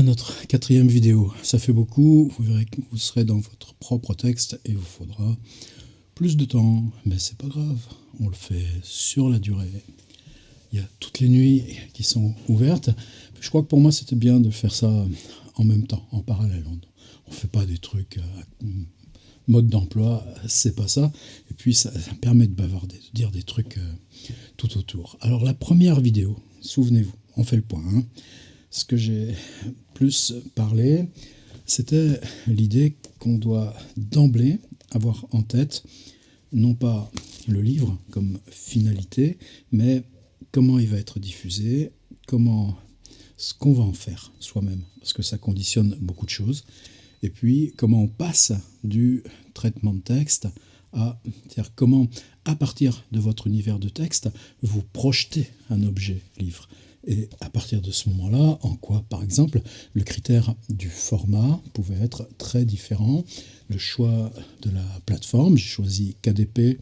notre quatrième vidéo. Ça fait beaucoup, vous verrez que vous serez dans votre propre texte et il vous faudra plus de temps, mais c'est pas grave, on le fait sur la durée. Il y a toutes les nuits qui sont ouvertes. Je crois que pour moi c'était bien de faire ça en même temps, en parallèle. On ne fait pas des trucs mode d'emploi, c'est pas ça. Et puis ça permet de bavarder, de dire des trucs tout autour. Alors la première vidéo, souvenez-vous, on fait le point. Ce que j'ai plus parlé, c'était l'idée qu'on doit d'emblée avoir en tête, non pas le livre comme finalité, mais comment il va être diffusé, ce qu'on va en faire soi-même, parce que ça conditionne beaucoup de choses. Et puis, comment on passe du traitement de texte c'est-à-dire comment, à partir de votre univers de texte, vous projetez un objet livre. Et à partir de ce moment-là, en quoi, par exemple, le critère du format pouvait être très différent. Le choix de la plateforme, j'ai choisi KDP,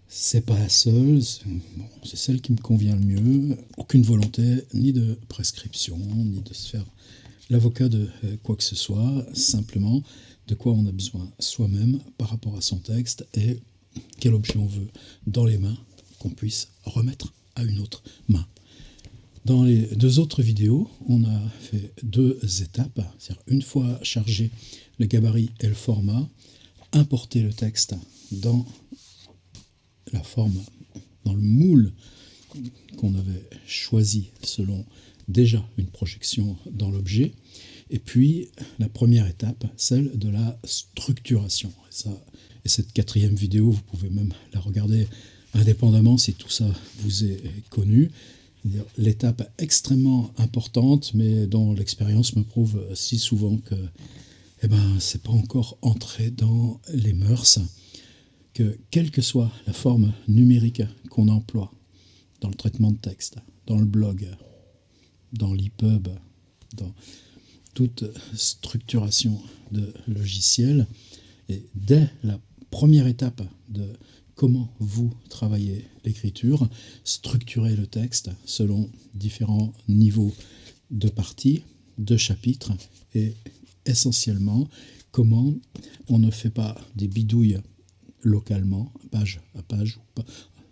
c'est pas la seule, c'est celle qui me convient le mieux. Aucune volonté ni de prescription, ni de se faire l'avocat de quoi que ce soit, simplement de quoi on a besoin soi-même par rapport à son texte et quel objet on veut dans les mains qu'on puisse remettre à une autre main. Dans les deux autres vidéos, on a fait deux étapes, c'est-à-dire une fois chargé le gabarit et le format, importer le texte dans la forme, dans le moule qu'on avait choisi selon déjà une projection dans l'objet. Et puis la première étape, celle de la structuration. Et cette quatrième vidéo, vous pouvez même la regarder indépendamment si tout ça vous est connu. L'étape extrêmement importante, mais dont l'expérience me prouve si souvent que c'est pas encore entré dans les mœurs, que quelle que soit la forme numérique qu'on emploie dans le traitement de texte, dans le blog, dans l'EPUB, dans toute structuration de logiciel, et dès la première étape de comment vous travaillez l'écriture, structurer le texte selon différents niveaux de parties, de chapitres, et essentiellement comment on ne fait pas des bidouilles localement, page à page,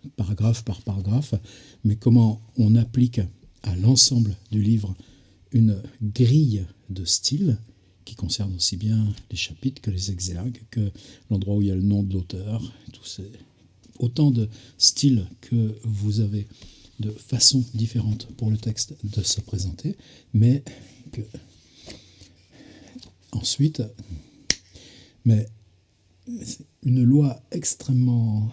ou paragraphe par paragraphe, mais comment on applique à l'ensemble du livre une grille de style qui concerne aussi bien les chapitres que les exergues, que l'endroit où il y a le nom de l'auteur, autant de styles que vous avez de façons différentes pour le texte de se présenter, mais que ensuite, mais une loi extrêmement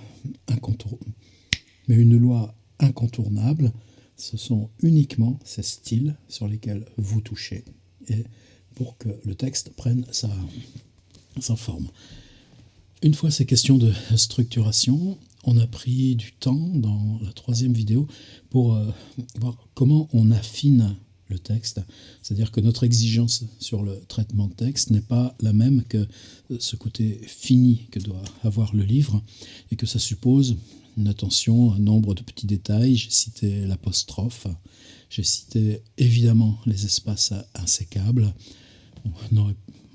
incontournable, ce sont uniquement ces styles sur lesquels vous touchez, et pour que le texte prenne sa forme. Une fois ces questions de structuration, on a pris du temps dans la troisième vidéo pour voir comment on affine le texte. C'est-à-dire que notre exigence sur le traitement de texte n'est pas la même que ce côté fini que doit avoir le livre, et que ça suppose une attention à un nombre de petits détails. J'ai cité l'apostrophe, j'ai cité évidemment les espaces insécables.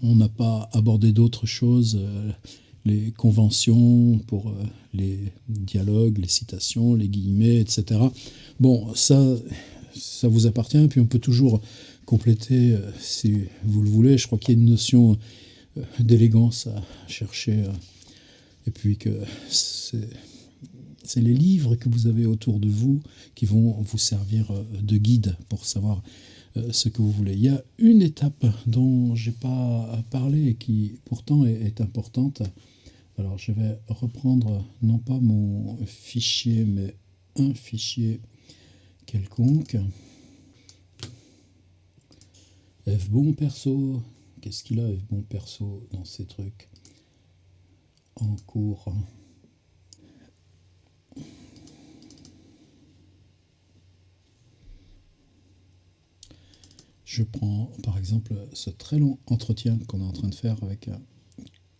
On n'a pas abordé d'autres choses, les conventions pour les dialogues, les citations, les guillemets, etc. Bon, ça vous appartient, puis on peut toujours compléter si vous le voulez. Je crois qu'il y a une notion d'élégance à chercher, et puis que c'est les livres que vous avez autour de vous qui vont vous servir de guide pour savoir ce que vous voulez. Il y a une étape dont je n'ai pas parlé et qui pourtant est importante. Alors je vais reprendre non pas mon fichier, mais un fichier quelconque. F-bon perso, qu'est-ce qu'il a F-bon perso dans ces trucs en cours? Je prends par exemple ce très long entretien qu'on est en train de faire avec un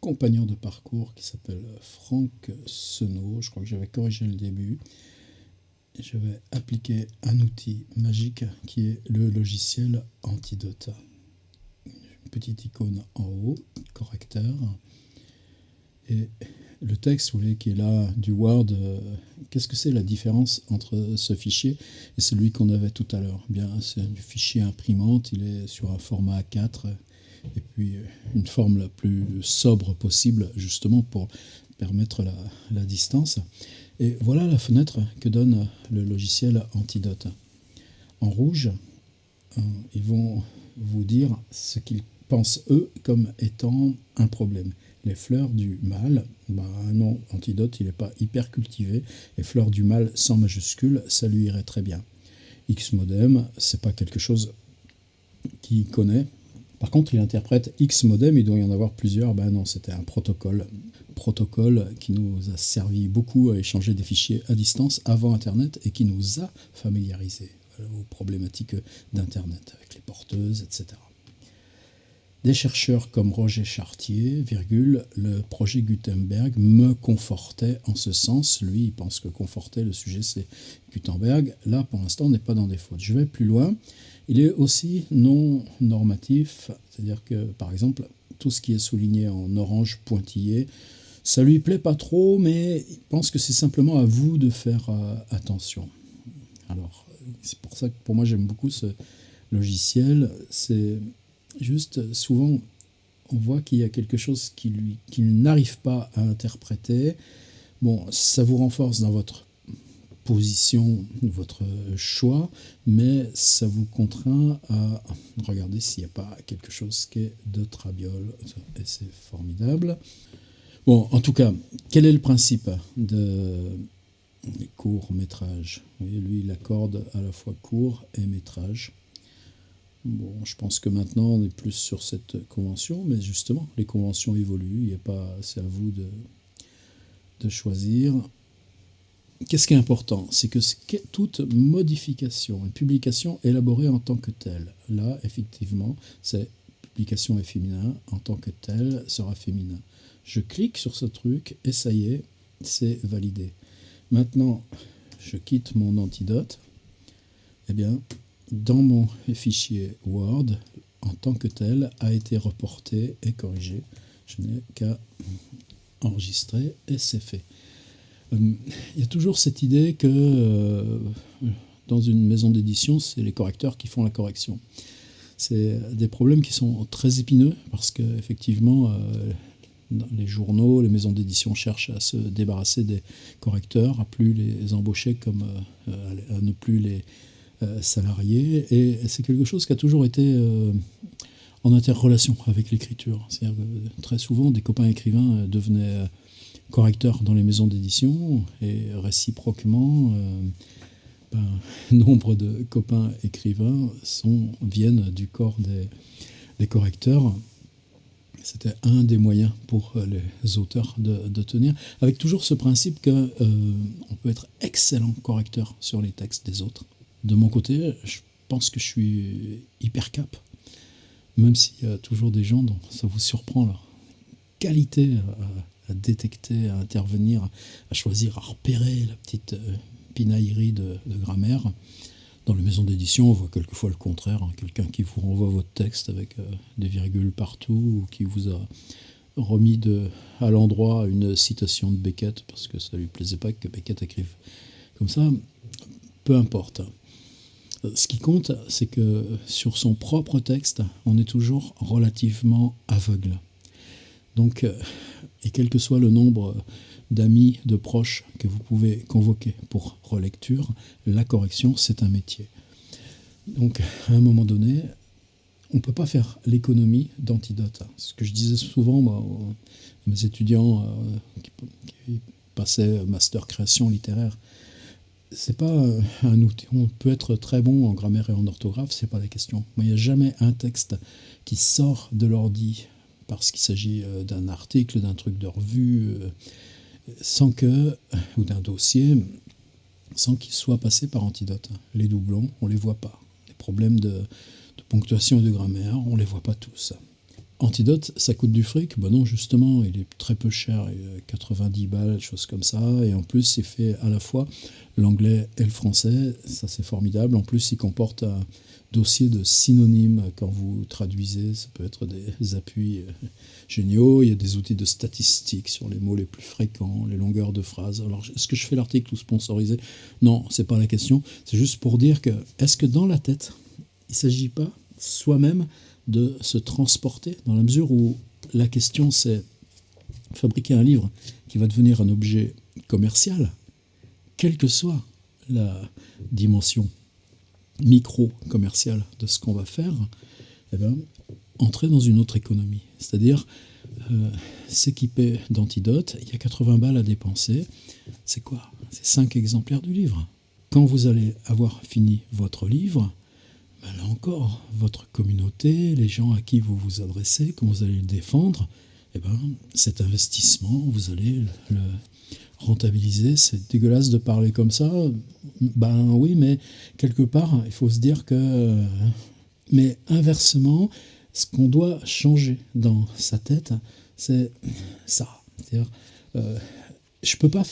compagnon de parcours qui s'appelle Franck Senot. Je crois que j'avais corrigé le début. Je vais appliquer un outil magique qui est le logiciel Antidote. petite icône en haut, correcteur. Et le texte, vous voyez, qui est là du Word, qu'est-ce que c'est la différence entre ce fichier et celui qu'on avait tout à l'heure? Bien, c'est un fichier imprimante, il est sur un format A4, et puis une forme la plus sobre possible, justement pour permettre la distance. Et voilà la fenêtre que donne le logiciel Antidote. En rouge, ils vont vous dire ce qu'ils pensent, eux, comme étant un problème. Les fleurs du mal, non, Antidote, il n'est pas hyper cultivé. Les fleurs du mal sans majuscule, ça lui irait très bien. Xmodem, c'est pas quelque chose qu'il connaît. Par contre, il interprète Xmodem, il doit y en avoir plusieurs. Non, c'était un protocole qui nous a servi beaucoup à échanger des fichiers à distance avant Internet et qui nous a familiarisés aux problématiques d'Internet, avec les porteuses, etc. Des chercheurs comme Roger Chartier, le projet Gutenberg me confortait en ce sens. Lui, il pense que conforter le sujet, c'est Gutenberg. Là, pour l'instant, on n'est pas dans des fautes. Je vais plus loin. Il est aussi non normatif, c'est-à-dire que, par exemple, tout ce qui est souligné en orange pointillé, ça lui plaît pas trop, mais il pense que c'est simplement à vous de faire attention. Alors, c'est pour ça que pour moi, j'aime beaucoup ce logiciel. C'est juste, souvent, on voit qu'il y a quelque chose qu'il n'arrive pas à interpréter. Bon, ça vous renforce dans votre position, votre choix, mais ça vous contraint à regarder s'il n'y a pas quelque chose qui est de trabiole, et c'est formidable. Bon, en tout cas, quel est le principe des courts-métrages? Vous voyez, lui, il accorde à la fois court et métrage. Bon, je pense que maintenant, on est plus sur cette convention, mais justement, les conventions évoluent, c'est à vous de choisir. Qu'est-ce qui est important? C'est que toute modification, une publication élaborée en tant que telle, là, effectivement, c'est publication est féminin, en tant que telle sera féminin. Je clique sur ce truc et ça y est, c'est validé. Maintenant, je quitte mon Antidote. Eh bien, dans mon fichier Word, en tant que tel, a été reporté et corrigé. Je n'ai qu'à enregistrer et c'est fait. Il y a toujours cette idée que dans une maison d'édition, c'est les correcteurs qui font la correction. C'est des problèmes qui sont très épineux parce qu'effectivement, les journaux, les maisons d'édition cherchent à se débarrasser des correcteurs, à plus les embaucher comme à ne plus les salarier. Et c'est quelque chose qui a toujours été en interrelation avec l'écriture. C'est-à-dire que très souvent, des copains écrivains devenaient correcteurs dans les maisons d'édition et réciproquement, nombre de copains écrivains viennent du corps des correcteurs. C'était un des moyens pour les auteurs de tenir, avec toujours ce principe qu'on peut être excellent correcteur sur les textes des autres. De mon côté, je pense que je suis hyper cap, même s'il y a toujours des gens dont ça vous surprend leur qualité à détecter, à intervenir, à choisir, à repérer la petite pinaillerie de grammaire. Dans les maisons d'édition, on voit quelquefois le contraire, quelqu'un qui vous renvoie votre texte avec des virgules partout, ou qui vous a remis à l'endroit une citation de Beckett, parce que ça ne lui plaisait pas que Beckett écrive comme ça. Peu importe. Ce qui compte, c'est que sur son propre texte, on est toujours relativement aveugle. Donc, et quel que soit le nombre d'amis, de proches que vous pouvez convoquer pour relecture, la correction, c'est un métier. Donc, à un moment donné, on ne peut pas faire l'économie d'Antidote. Ce que je disais souvent à mes étudiants qui passaient master création littéraire, c'est pas un outil. On peut être très bon en grammaire et en orthographe, c'est pas la question. Mais il n'y a jamais un texte qui sort de l'ordi parce qu'il s'agit d'un article, d'un truc de revue, ou d'un dossier, sans qu'il soit passé par Antidote. Les doublons, on ne les voit pas. Les problèmes de ponctuation et de grammaire, on ne les voit pas tous. Antidote, ça coûte du fric? Ben non, justement, il est très peu cher, 90 balles, choses comme ça. Et en plus, c'est fait à la fois l'anglais et le français. Ça, c'est formidable. En plus, il comporte un dossier de synonymes quand vous traduisez. Ça peut être des appuis géniaux. Il y a des outils de statistiques sur les mots les plus fréquents, les longueurs de phrases. Alors, est-ce que je fais l'article ou sponsorisé? Non, c'est pas la question. C'est juste pour dire que, est-ce que dans la tête, il ne s'agit pas soi-même de se transporter, dans la mesure où la question c'est fabriquer un livre qui va devenir un objet commercial, quelle que soit la dimension micro-commerciale de ce qu'on va faire, eh bien, entrer dans une autre économie. C'est-à-dire s'équiper d'antidotes, il y a 80 balles à dépenser, c'est quoi? C'est 5 exemplaires du livre. Quand vous allez avoir fini votre livre, là encore, votre communauté, les gens à qui vous vous adressez, comment vous allez le défendre, eh ben, cet investissement, vous allez le rentabiliser. C'est dégueulasse de parler comme ça. Ben oui, mais quelque part, il faut se dire que... Mais inversement, ce qu'on doit changer dans sa tête, c'est ça. C'est-à-dire, je ne peux pas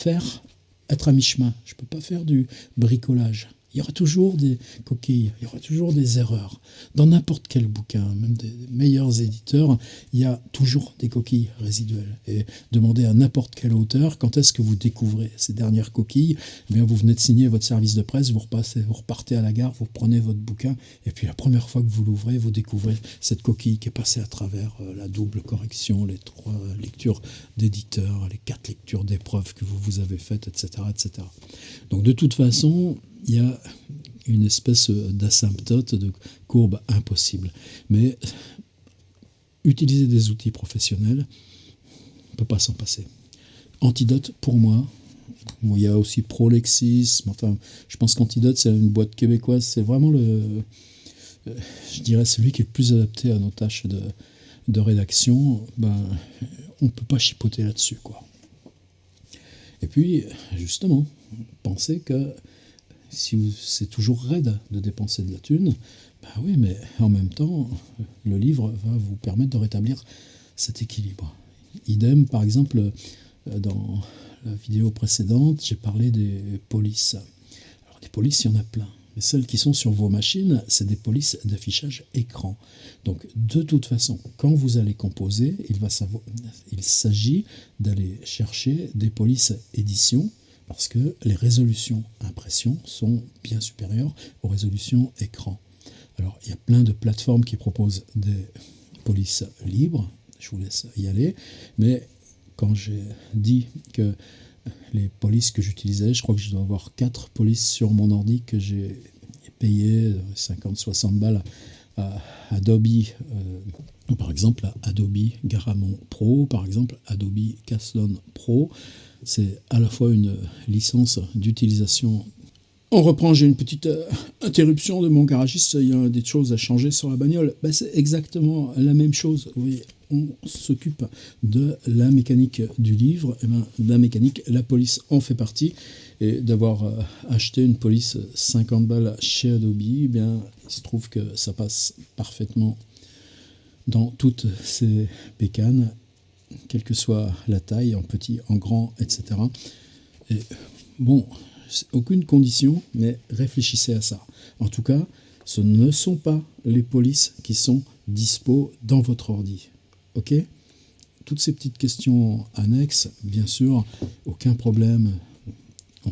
être à mi-chemin, je ne peux pas faire du bricolage. Il y aura toujours des coquilles, il y aura toujours des erreurs. Dans n'importe quel bouquin, même des meilleurs éditeurs, il y a toujours des coquilles résiduelles. Et demandez à n'importe quel auteur, quand est-ce que vous découvrez ces dernières coquilles? Eh bien, vous venez de signer votre service de presse, vous repartez à la gare, vous prenez votre bouquin, et puis la première fois que vous l'ouvrez, vous découvrez cette coquille qui est passée à travers la double correction, les 3 lectures d'éditeur, les 4 lectures d'épreuves que vous avez faites, etc., etc. Donc de toute façon, il y a une espèce d'asymptote, de courbe impossible. Mais utiliser des outils professionnels, on ne peut pas s'en passer. Antidote, pour moi, il y a aussi Prolexis, enfin, je pense qu'Antidote, c'est une boîte québécoise, c'est vraiment je dirais, celui qui est le plus adapté à nos tâches de rédaction. Ben, on ne peut pas chipoter là-dessus, quoi. Et puis, justement, pensez que si c'est toujours raide de dépenser de la thune, ben oui, mais en même temps, le livre va vous permettre de rétablir cet équilibre. Idem, par exemple, dans la vidéo précédente, j'ai parlé des polices. Alors, des polices, il y en a plein. Mais celles qui sont sur vos machines, c'est des polices d'affichage écran. Donc, de toute façon, quand vous allez composer, il s'agit d'aller chercher des polices édition, parce que les résolutions impression sont bien supérieures aux résolutions écran. Alors, il y a plein de plateformes qui proposent des polices libres, je vous laisse y aller, mais quand j'ai dit que les polices que j'utilisais, je crois que je dois avoir 4 polices sur mon ordi que j'ai payé 50-60 balles à Adobe, par exemple à Adobe Garamond Pro, par exemple Adobe Caslon Pro. C'est à la fois une licence d'utilisation. On reprend, j'ai une petite interruption de mon garagiste, il y a des choses à changer sur la bagnole. Ben, c'est exactement la même chose. Oui, on s'occupe de la mécanique du livre, et ben, la mécanique, la police en fait partie. Et d'avoir acheté une police 50 balles chez Adobe, eh bien, il se trouve que ça passe parfaitement dans toutes ces bécanes, quelle que soit la taille, en petit, en grand, etc. Et bon, aucune condition, mais réfléchissez à ça. En tout cas, ce ne sont pas les polices qui sont dispo dans votre ordi. Ok ? Toutes ces petites questions annexes, bien sûr, aucun problème.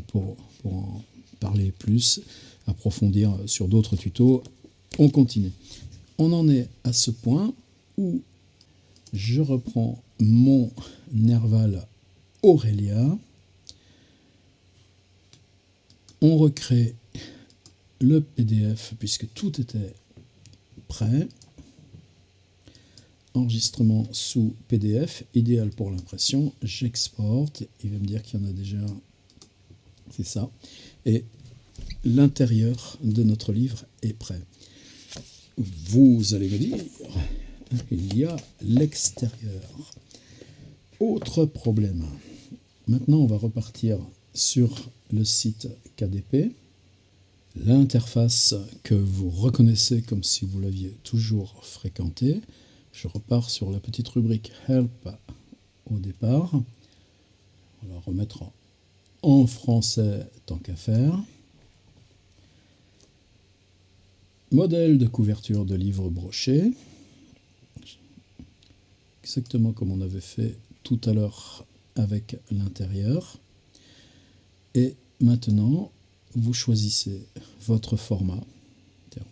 Pour en parler plus, approfondir sur d'autres tutos, on continue. On en est à ce point où je reprends mon Nerval Aurelia. On recrée le PDF puisque tout était prêt. Enregistrement sous PDF, idéal pour l'impression. J'exporte. Il va me dire qu'il y en a déjà. C'est ça. Et l'intérieur de notre livre est prêt. Vous allez me dire, il y a l'extérieur. Autre problème. Maintenant, on va repartir sur le site KDP. L'interface que vous reconnaissez comme si vous l'aviez toujours fréquenté. Je repars sur la petite rubrique Help au départ. On va la remettre en français tant qu'à faire. Modèle de couverture de livre broché. Exactement comme on avait fait tout à l'heure avec l'intérieur. Et maintenant, vous choisissez votre format.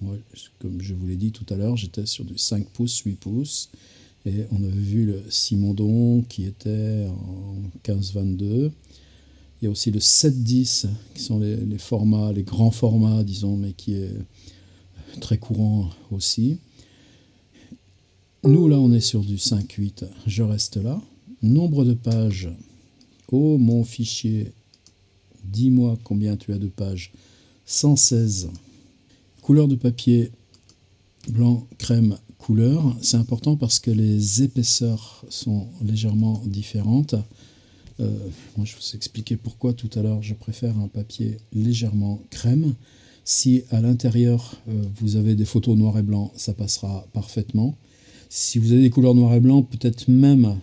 Moi, comme je vous l'ai dit tout à l'heure, j'étais sur du 5 pouces, 8 pouces. Et on avait vu le Simondon qui était en 15-22. Il y a aussi le 7-10 qui sont les formats, les grands formats, disons, mais qui est très courant aussi. Nous, là, on est sur du 5-8. Je reste là. Nombre de pages. Oh, mon fichier. Dis-moi combien tu as de pages. 116. Couleur de papier. Blanc, crème, couleur. C'est important parce que les épaisseurs sont légèrement différentes. Moi, je vous expliquais pourquoi tout à l'heure je préfère un papier légèrement crème. Si à l'intérieur vous avez des photos noir et blanc, ça passera parfaitement. Si vous avez des couleurs noir et blanc, peut-être même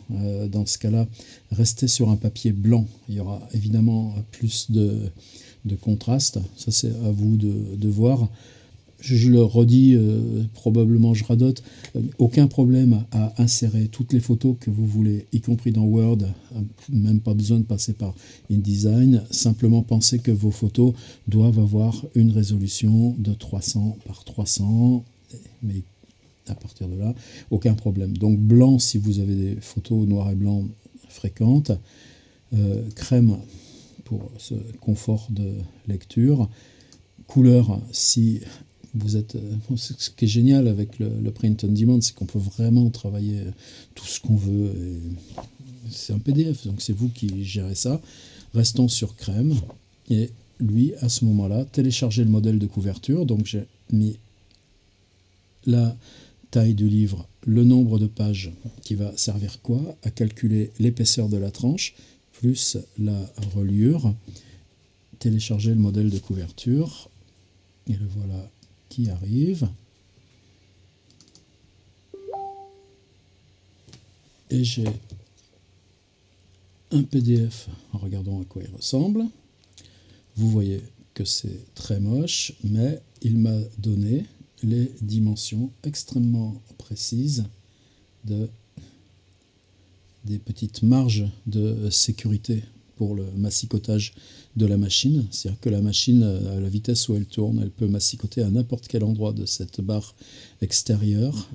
dans ce cas-là, restez sur un papier blanc. Il y aura évidemment plus de contraste. Ça, c'est à vous de voir. Je le redis, probablement je radote, aucun problème à insérer toutes les photos que vous voulez, y compris dans Word, même pas besoin de passer par InDesign, simplement pensez que vos photos doivent avoir une résolution de 300 par 300, mais à partir de là, aucun problème. Donc blanc si vous avez des photos noir et blanc fréquentes, crème pour ce confort de lecture, couleur si vous êtes, ce qui est génial avec le print on demand, c'est qu'on peut vraiment travailler tout ce qu'on veut. C'est un PDF, donc c'est vous qui gérez ça. Restons sur crème. Et lui, à ce moment-là, télécharger le modèle de couverture. Donc j'ai mis la taille du livre, le nombre de pages qui va servir quoi? À calculer l'épaisseur de la tranche, plus la reliure. Télécharger le modèle de couverture. Et le voilà qui arrive. Et j'ai un PDF en regardant à quoi il ressemble. Vous voyez que c'est très moche, mais il m'a donné les dimensions extrêmement précises des petites marges de sécurité pour le massicotage de la machine. C'est-à-dire que la machine, à la vitesse où elle tourne, elle peut massicoter à n'importe quel endroit de cette barre extérieure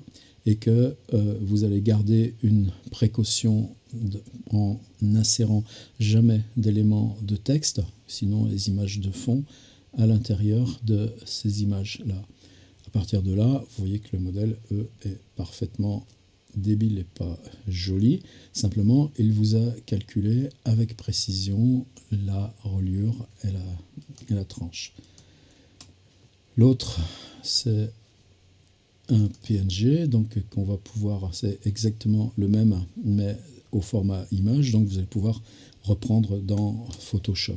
et que vous allez garder une précaution en n'insérant jamais d'éléments de texte, sinon les images de fond, à l'intérieur de ces images-là. À partir de là, vous voyez que le modèle, est parfaitement débile et pas joli. Simplement, il vous a calculé avec précision la reliure et la tranche. L'autre, c'est un PNG, donc qu'on va pouvoir, c'est exactement le même, mais au format image, donc vous allez pouvoir reprendre dans Photoshop.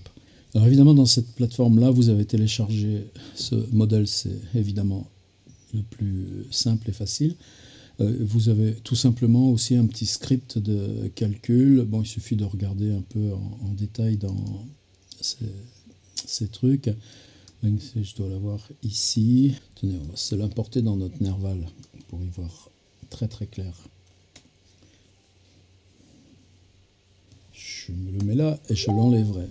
Alors évidemment, dans cette plateforme-là, vous avez téléchargé ce modèle, c'est évidemment le plus simple et facile. Vous avez tout simplement aussi un petit script de calcul. Bon, il suffit de regarder un peu en détail dans ces trucs. Je dois l'avoir ici. Tenez, on va se l'importer dans notre Nerval pour y voir très très clair. Je me le mets là et je l'enlèverai.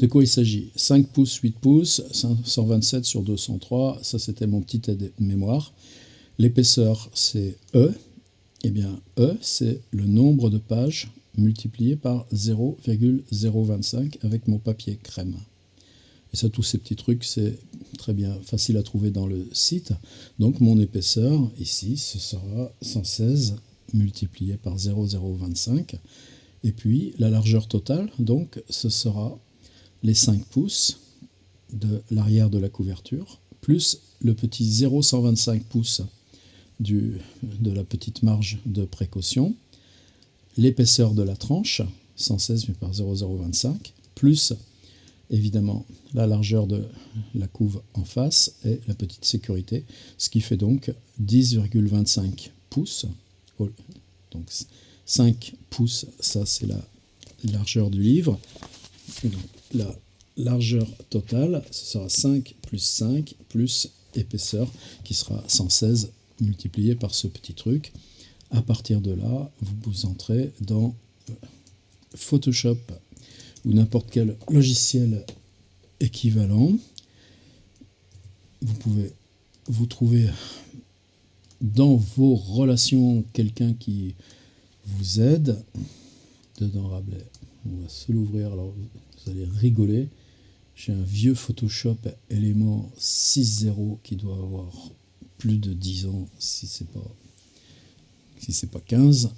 De quoi il s'agit? 5 pouces, 8 pouces, 127 sur 203. Ça, c'était mon petit aide-mémoire. L'épaisseur, c'est E. Eh bien, E, c'est le nombre de pages multiplié par 0,025 avec mon papier crème. Et ça, tous ces petits trucs, c'est très bien facile à trouver dans le site. Donc, mon épaisseur, ici, ce sera 116 multiplié par 0,025. Et puis, la largeur totale, donc, ce sera les 5 pouces de l'arrière de la couverture, plus le petit 0,125 pouces de la petite marge de précaution, l'épaisseur de la tranche, 116 par 0,025, plus évidemment la largeur de la couve en face et la petite sécurité, ce qui fait donc 10,25 pouces. Donc 5 pouces, ça c'est la largeur du livre. Et donc, la largeur totale, ce sera 5 plus 5 plus épaisseur qui sera 116 multiplié par ce petit truc. À partir de là, vous entrez dans Photoshop ou n'importe quel logiciel équivalent. Vous pouvez vous trouver dans vos relations quelqu'un qui vous aide. Dedans Rabelais, on va se l'ouvrir, alors vous allez rigoler. J'ai un vieux Photoshop élément 6.0 qui doit avoir plus de 10 ans, si c'est pas 15.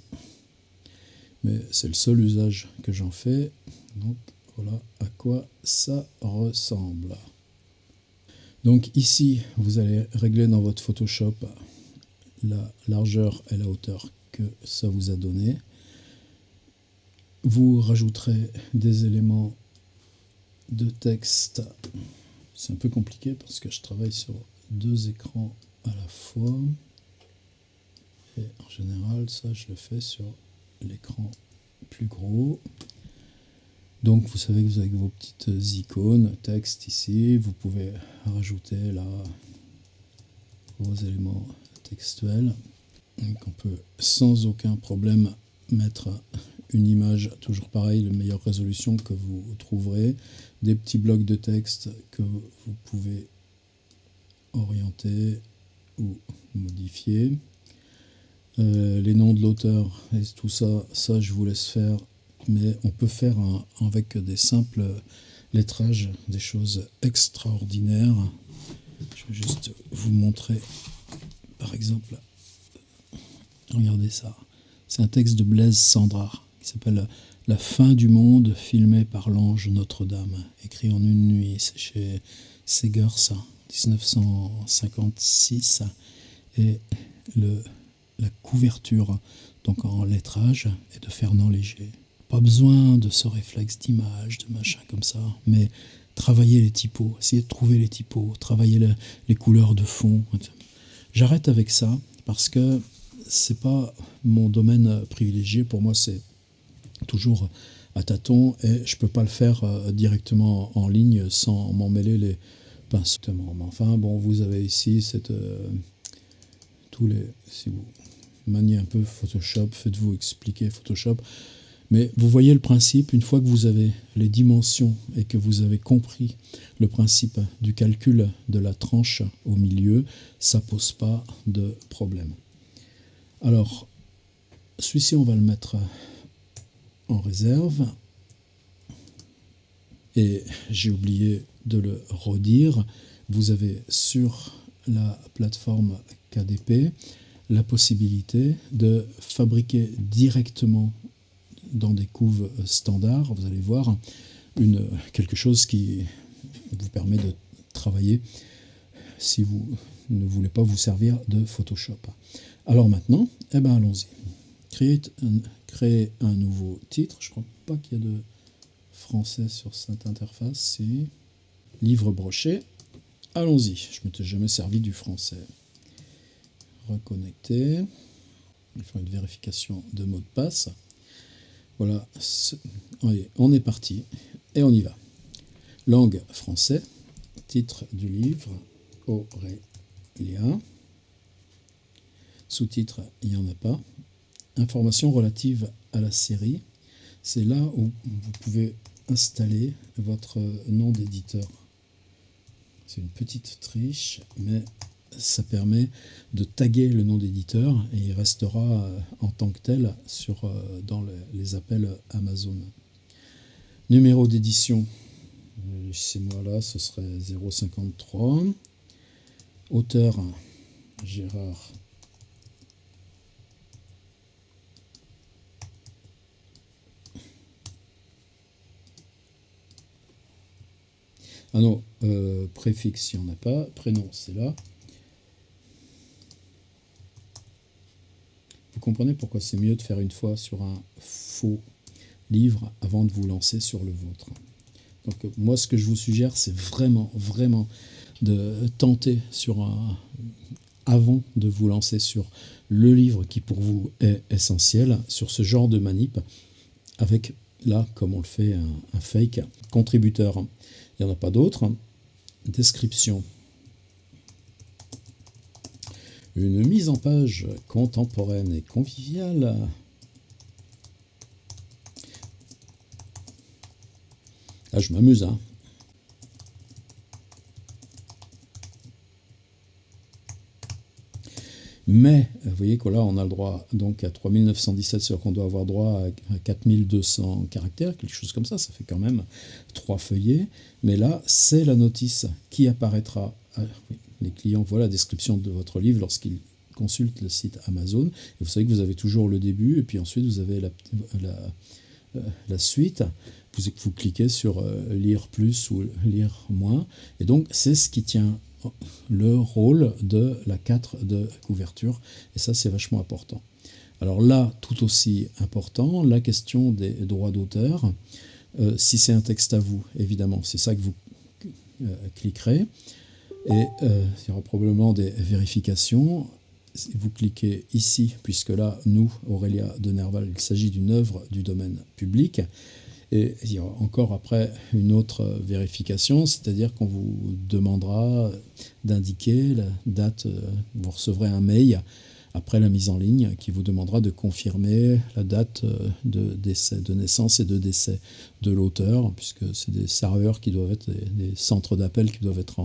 Mais c'est le seul usage que j'en fais. Donc voilà à quoi ça ressemble. Donc ici, vous allez régler dans votre Photoshop la largeur et la hauteur que ça vous a donné. Vous rajouterez des éléments de texte. C'est un peu compliqué parce que je travaille sur 2 écrans à la fois. Et en général, ça, je le fais sur l'écran plus gros. Donc, vous savez que vous avez vos petites icônes, texte ici. Vous pouvez rajouter là vos éléments textuels. Donc, on peut sans aucun problème mettre une image, toujours pareil, la meilleure résolution que vous trouverez, des petits blocs de texte que vous pouvez orienter ou modifier. Les noms de l'auteur et tout ça, je vous laisse faire, mais on peut faire avec des simples lettrages des choses extraordinaires. Je vais juste vous montrer, par exemple, regardez ça, c'est un texte de Blaise Cendrars qui s'appelle « La fin du monde filmé par l'ange Notre-Dame », écrit en une nuit, c'est chez Segers, 1956, et la couverture, donc en lettrage, est de Fernand Léger. Pas besoin de ce réflexe d'image, de machin comme ça, mais travailler les typos, essayer de trouver les typos, travailler les couleurs de fond. J'arrête avec ça parce que c'est pas mon domaine privilégié. Pour moi, c'est toujours à tâtons et je peux pas le faire directement en ligne sans m'en mêler les pinceaux. Mais enfin, bon, vous avez ici cette si vous maniez un peu Photoshop, faites-vous expliquer Photoshop. Mais vous voyez le principe, une fois que vous avez les dimensions et que vous avez compris le principe du calcul de la tranche au milieu, ça pose pas de problème. Alors, celui-ci, on va le mettre en réserve. Et j'ai oublié de le redire, vous avez sur la plateforme KDP la possibilité de fabriquer directement dans des couves standards, vous allez voir, quelque chose qui vous permet de travailler si vous ne voulez pas vous servir de Photoshop. Alors maintenant, allons-y. Créer un nouveau titre. Je ne crois pas qu'il y a de français sur cette interface. C'est livre broché. Allons-y. Je ne m'étais jamais servi du français. Reconnecter. Il faut une vérification de mot de passe. Voilà. Allez, on est parti. Et on y va. Langue français. Titre du livre. Aurélia. Sous-titre, il n'y en a pas. Informations relatives à la série. C'est là où vous pouvez installer votre nom d'éditeur. C'est une petite triche, mais ça permet de taguer le nom d'éditeur et il restera en tant que tel dans les appels Amazon. Numéro d'édition, chez moi là, ce serait 053. Auteur, Gérard. Ah non, préfixe, il n'y en a pas. Prénom, c'est là. Vous comprenez pourquoi c'est mieux de faire une fois sur un faux livre avant de vous lancer sur le vôtre. Donc moi, ce que je vous suggère, c'est vraiment, vraiment de tenter avant de vous lancer sur le livre qui pour vous est essentiel, sur ce genre de manip, avec là, comme on le fait, un fake contributeur. Il n'y en a pas d'autre. Description. Une mise en page contemporaine et conviviale. Là, je m'amuse, hein. Mais, vous voyez que là, on a le droit donc à 3917, c'est-à-dire qu'on doit avoir droit à 4200 caractères, quelque chose comme ça fait quand même 3 feuillets. Mais là, c'est la notice qui apparaîtra à les clients. Voilà la description de votre livre lorsqu'ils consultent le site Amazon. Et vous savez que vous avez toujours le début, et puis ensuite vous avez la suite. Vous cliquez sur lire plus ou lire moins. Et donc, c'est ce qui tient le rôle de la 4 de couverture. Et ça, c'est vachement important. Alors là, tout aussi important, la question des droits d'auteur. Si c'est un texte à vous, évidemment, c'est ça que vous cliquerez. Et il y aura probablement des vérifications. Vous cliquez ici, puisque là, nous, Aurélia de Nerval, il s'agit d'une œuvre du domaine public. Et il y aura encore après une autre vérification, c'est-à-dire qu'on vous demandera d'indiquer la date, vous recevrez un mail après la mise en ligne qui vous demandera de confirmer la date de décès, de naissance et de décès de l'auteur, puisque c'est des serveurs qui doivent être des centres d'appel qui doivent être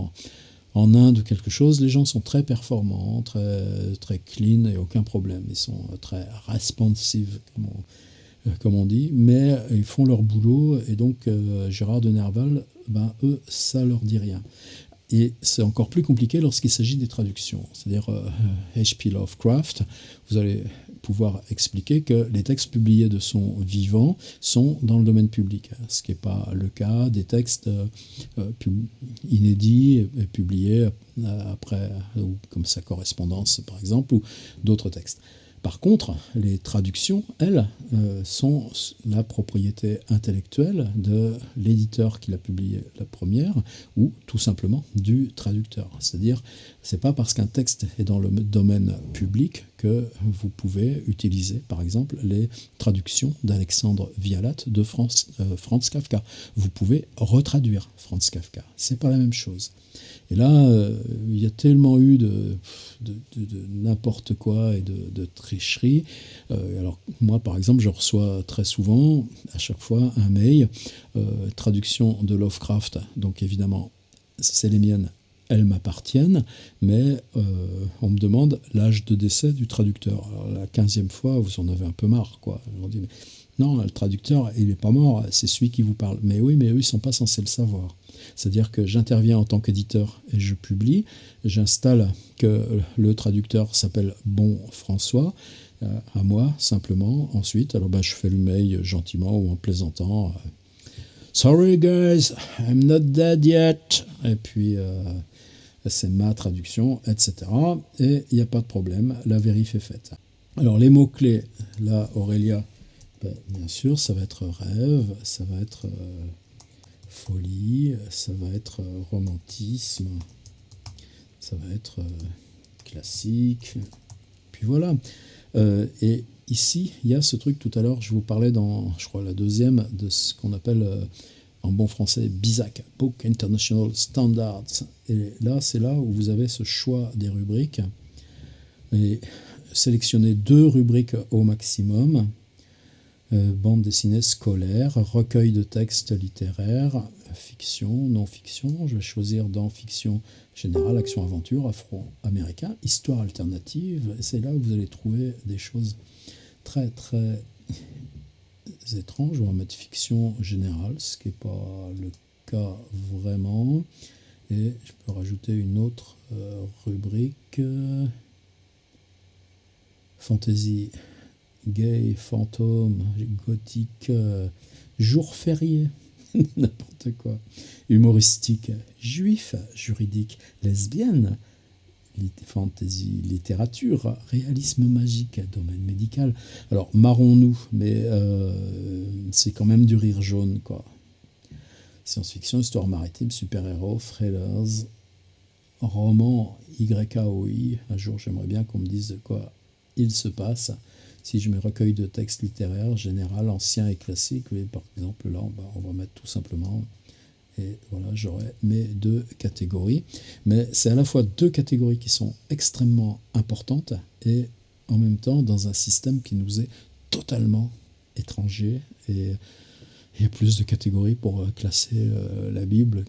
en Inde ou quelque chose. Les gens sont très performants, très clean et aucun problème. Ils sont très responsive, comme on dit, mais ils font leur boulot, et donc Gérard de Nerval, eux, ça leur dit rien. Et c'est encore plus compliqué lorsqu'il s'agit des traductions. C'est-à-dire H.P. Lovecraft, vous allez pouvoir expliquer que les textes publiés de son vivant sont dans le domaine public, ce qui n'est pas le cas des textes inédits et publiés après, comme sa correspondance par exemple, ou d'autres textes. Par contre, les traductions, elles, sont la propriété intellectuelle de l'éditeur qui l'a publié la première, ou tout simplement du traducteur. C'est-à-dire, c'est pas parce qu'un texte est dans le domaine public que vous pouvez utiliser, par exemple, les traductions d'Alexandre Vialat de Franz Kafka. Vous pouvez retraduire Franz Kafka. C'est pas la même chose. Et là, il y a tellement eu de n'importe quoi et de tricherie. Alors moi, par exemple, je reçois très souvent, à chaque fois, un mail, traduction de Lovecraft. Donc évidemment, c'est les miennes, elles m'appartiennent, mais on me demande l'âge de décès du traducteur. Alors, la 15e fois, vous en avez un peu marre, quoi. Je leur dis, mais non, le traducteur, il n'est pas mort, c'est celui qui vous parle. Mais oui, mais eux, ils ne sont pas censés le savoir. C'est-à-dire que j'interviens en tant qu'éditeur et je publie. J'installe que le traducteur s'appelle Bon François, à moi, simplement. Ensuite, alors je fais le mail gentiment ou en plaisantant. Sorry guys, I'm not dead yet. Et puis, c'est ma traduction, etc. Et il n'y a pas de problème, la vérif est faite. Alors, les mots-clés, là, Aurélia, bien sûr, ça va être rêve, ça va être folie, ça va être romantisme, ça va être classique, puis voilà. Et ici, il y a ce truc, tout à l'heure, je vous parlais dans, je crois, la deuxième, de ce qu'on appelle en bon français BISAC, Book International Standards. Et là, c'est là où vous avez ce choix des rubriques. Et sélectionnez 2 rubriques au maximum. Bande dessinée scolaire, recueil de textes littéraires, fiction, non-fiction. Je vais choisir dans fiction générale, action-aventure, afro-américain, histoire alternative. C'est là où vous allez trouver des choses très très étranges. On va mettre fiction générale, ce qui n'est pas le cas vraiment. Et je peux rajouter une autre rubrique, fantasy gay, fantôme, gothique, jour férié, n'importe quoi, humoristique, juif, juridique, lesbienne, fantasy, littérature, réalisme magique, domaine médical. Alors, marrons-nous, mais c'est quand même du rire jaune, quoi. Science-fiction, histoire maritime, super-héros, thrillers, roman YAOI. Un jour, j'aimerais bien qu'on me dise de quoi il se passe. Si je mets recueil de textes littéraires, général, ancien et classique, oui, par exemple, là, on va mettre tout simplement. Et voilà, j'aurai mes deux catégories. Mais c'est à la fois deux catégories qui sont extrêmement importantes et en même temps dans un système qui nous est totalement étranger. Et il y a plus de catégories pour classer la Bible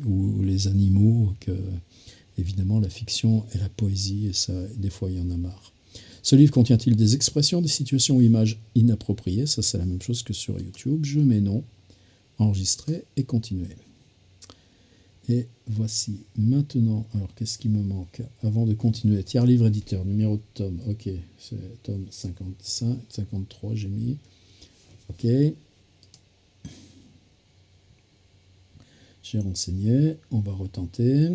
ou les animaux que, évidemment, la fiction et la poésie. Et ça, des fois, il y en a marre. Ce livre contient-il des expressions, des situations ou images inappropriées? Ça, c'est la même chose que sur YouTube. Je mets non. Enregistrer et continuer. Et voici maintenant, alors qu'est-ce qui me manque avant de continuer? Tiers livre éditeur, numéro de tome, ok, c'est tome 55, 53 j'ai mis, ok. J'ai renseigné, on va retenter.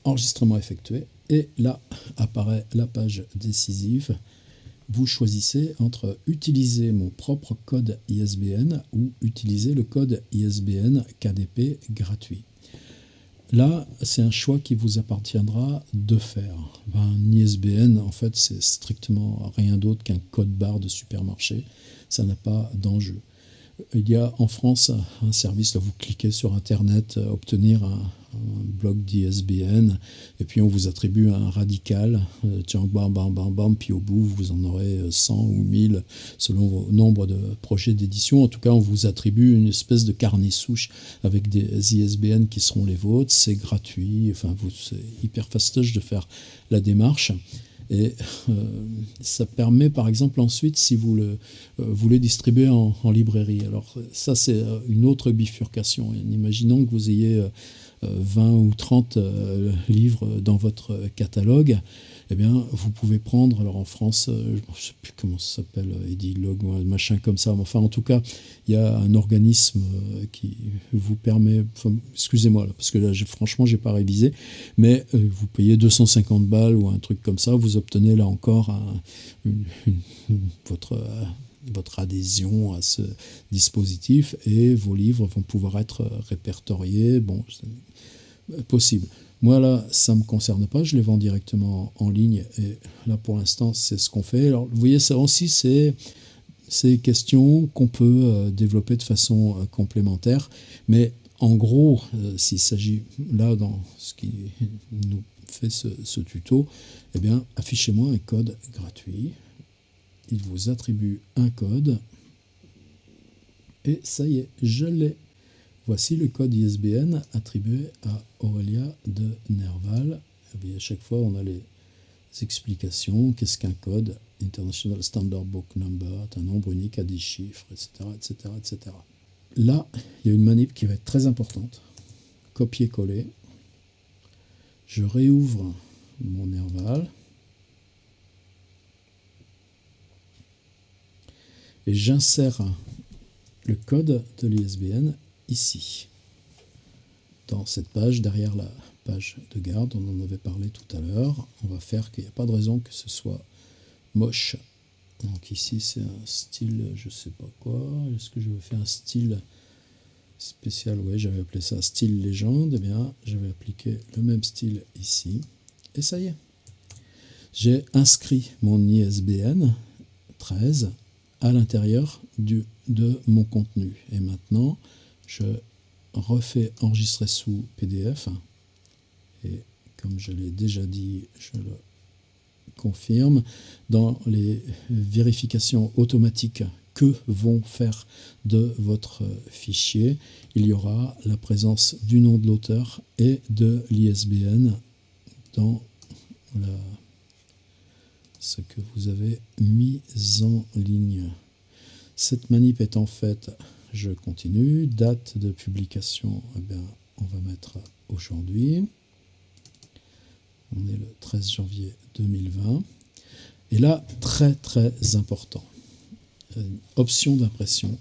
Enregistrement effectué, et là apparaît la page décisive. Vous choisissez entre utiliser mon propre code ISBN ou utiliser le code ISBN KDP gratuit. Là, c'est un choix qui vous appartiendra de faire. Un ISBN, en fait, c'est strictement rien d'autre qu'un code barre de supermarché. Ça n'a pas d'enjeu. Il y a en France un service, là vous cliquez sur Internet, obtenir un bloc d'ISBN, et puis on vous attribue un radical, tiens, bam, bam, bam, bam, puis au bout vous en aurez 100 ou 1000 selon vos nombres de projets d'édition. En tout cas, on vous attribue une espèce de carnet souche avec des ISBN qui seront les vôtres, c'est gratuit, enfin c'est hyper fastoche de faire la démarche. Et ça permet par exemple ensuite, si vous le voulez distribuer en librairie. Alors ça c'est une autre bifurcation. Imaginons que vous ayez 20 ou 30 livres dans votre catalogue. Eh bien, vous pouvez prendre, alors en France, je ne sais plus comment ça s'appelle, Edilog ou un machin comme ça, mais enfin en tout cas, il y a un organisme qui vous permet, enfin, excusez-moi, là, parce que là, franchement, je n'ai pas révisé, mais vous payez 250 balles ou un truc comme ça, vous obtenez là encore votre adhésion à ce dispositif et vos livres vont pouvoir être répertoriés, bon, c'est possible. Moi, là, ça ne me concerne pas, je les vends directement en ligne, et là, pour l'instant, c'est ce qu'on fait. Alors, vous voyez, ça aussi, c'est ces questions qu'on peut développer de façon complémentaire, mais en gros, s'il s'agit, là, dans ce qui nous fait ce tuto, eh bien, affichez-moi un code gratuit. Il vous attribue un code, et ça y est, je l'ai. Voici le code ISBN attribué à Aurélia de Nerval. Et à chaque fois, on a les explications. Qu'est-ce qu'un code? International Standard Book Number, un nombre unique à 10 chiffres, etc., etc., etc. Là, il y a une manip qui va être très importante. Copier-coller. Je réouvre mon Nerval. Et j'insère le code de l'ISBN ici, dans cette page, derrière la page de garde, on en avait parlé tout à l'heure. On va faire qu'il n'y a pas de raison que ce soit moche. Donc ici c'est un style, je sais pas quoi, est-ce que je vais faire un style spécial? Ouais, j'avais appelé ça style légende. Eh bien, je vais appliquer le même style ici, et ça y est. J'ai inscrit mon ISBN 13 à l'intérieur de mon contenu. Et maintenant, je refais enregistrer sous PDF. Et comme je l'ai déjà dit, je le confirme. Dans les vérifications automatiques que vont faire de votre fichier, il y aura la présence du nom de l'auteur et de l'ISBN dans ce que vous avez mis en ligne. Cette manip étant faite, je continue. Date de publication, eh bien, on va mettre aujourd'hui. On est le 13 janvier 2020. Et là, très très important, option d'impression,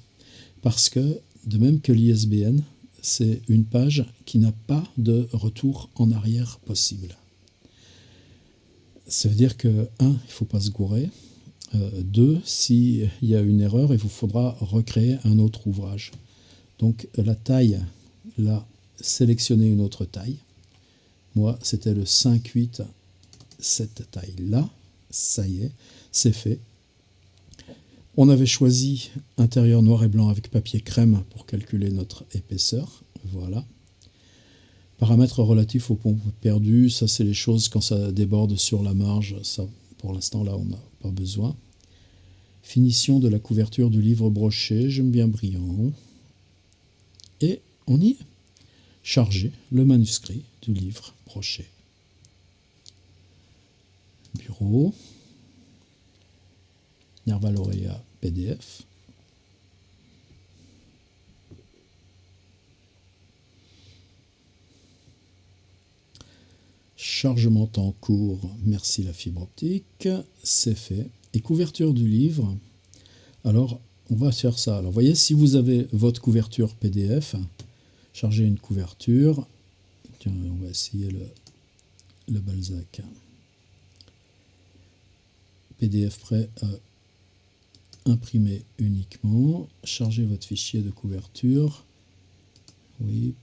parce que de même que l'ISBN, c'est une page qui n'a pas de retour en arrière possible. Ça veut dire que, il ne faut pas se gourer. 2 s'il y a une erreur, il vous faudra recréer un autre ouvrage. Donc la taille, là, sélectionnez une autre taille. Moi, c'était le 5,8, cette taille-là. Ça y est, c'est fait. On avait choisi intérieur noir et blanc avec papier crème pour calculer notre épaisseur. Voilà. Paramètres relatifs aux pompes perdues, ça c'est les choses quand ça déborde sur la marge. Ça, pour l'instant, là, on n'a pas besoin. Finition de la couverture du livre broché, j'aime bien brillant. Et on y est. Charger le manuscrit du livre broché. Bureau. Nerval Aurelia PDF. Chargement en cours, merci la fibre optique, c'est fait. Et couverture du livre, alors on va faire ça. Alors vous voyez, si vous avez votre couverture PDF, chargez une couverture. Tiens, on va essayer le Balzac. PDF prêt à imprimer uniquement. Chargez votre fichier de couverture. Oui.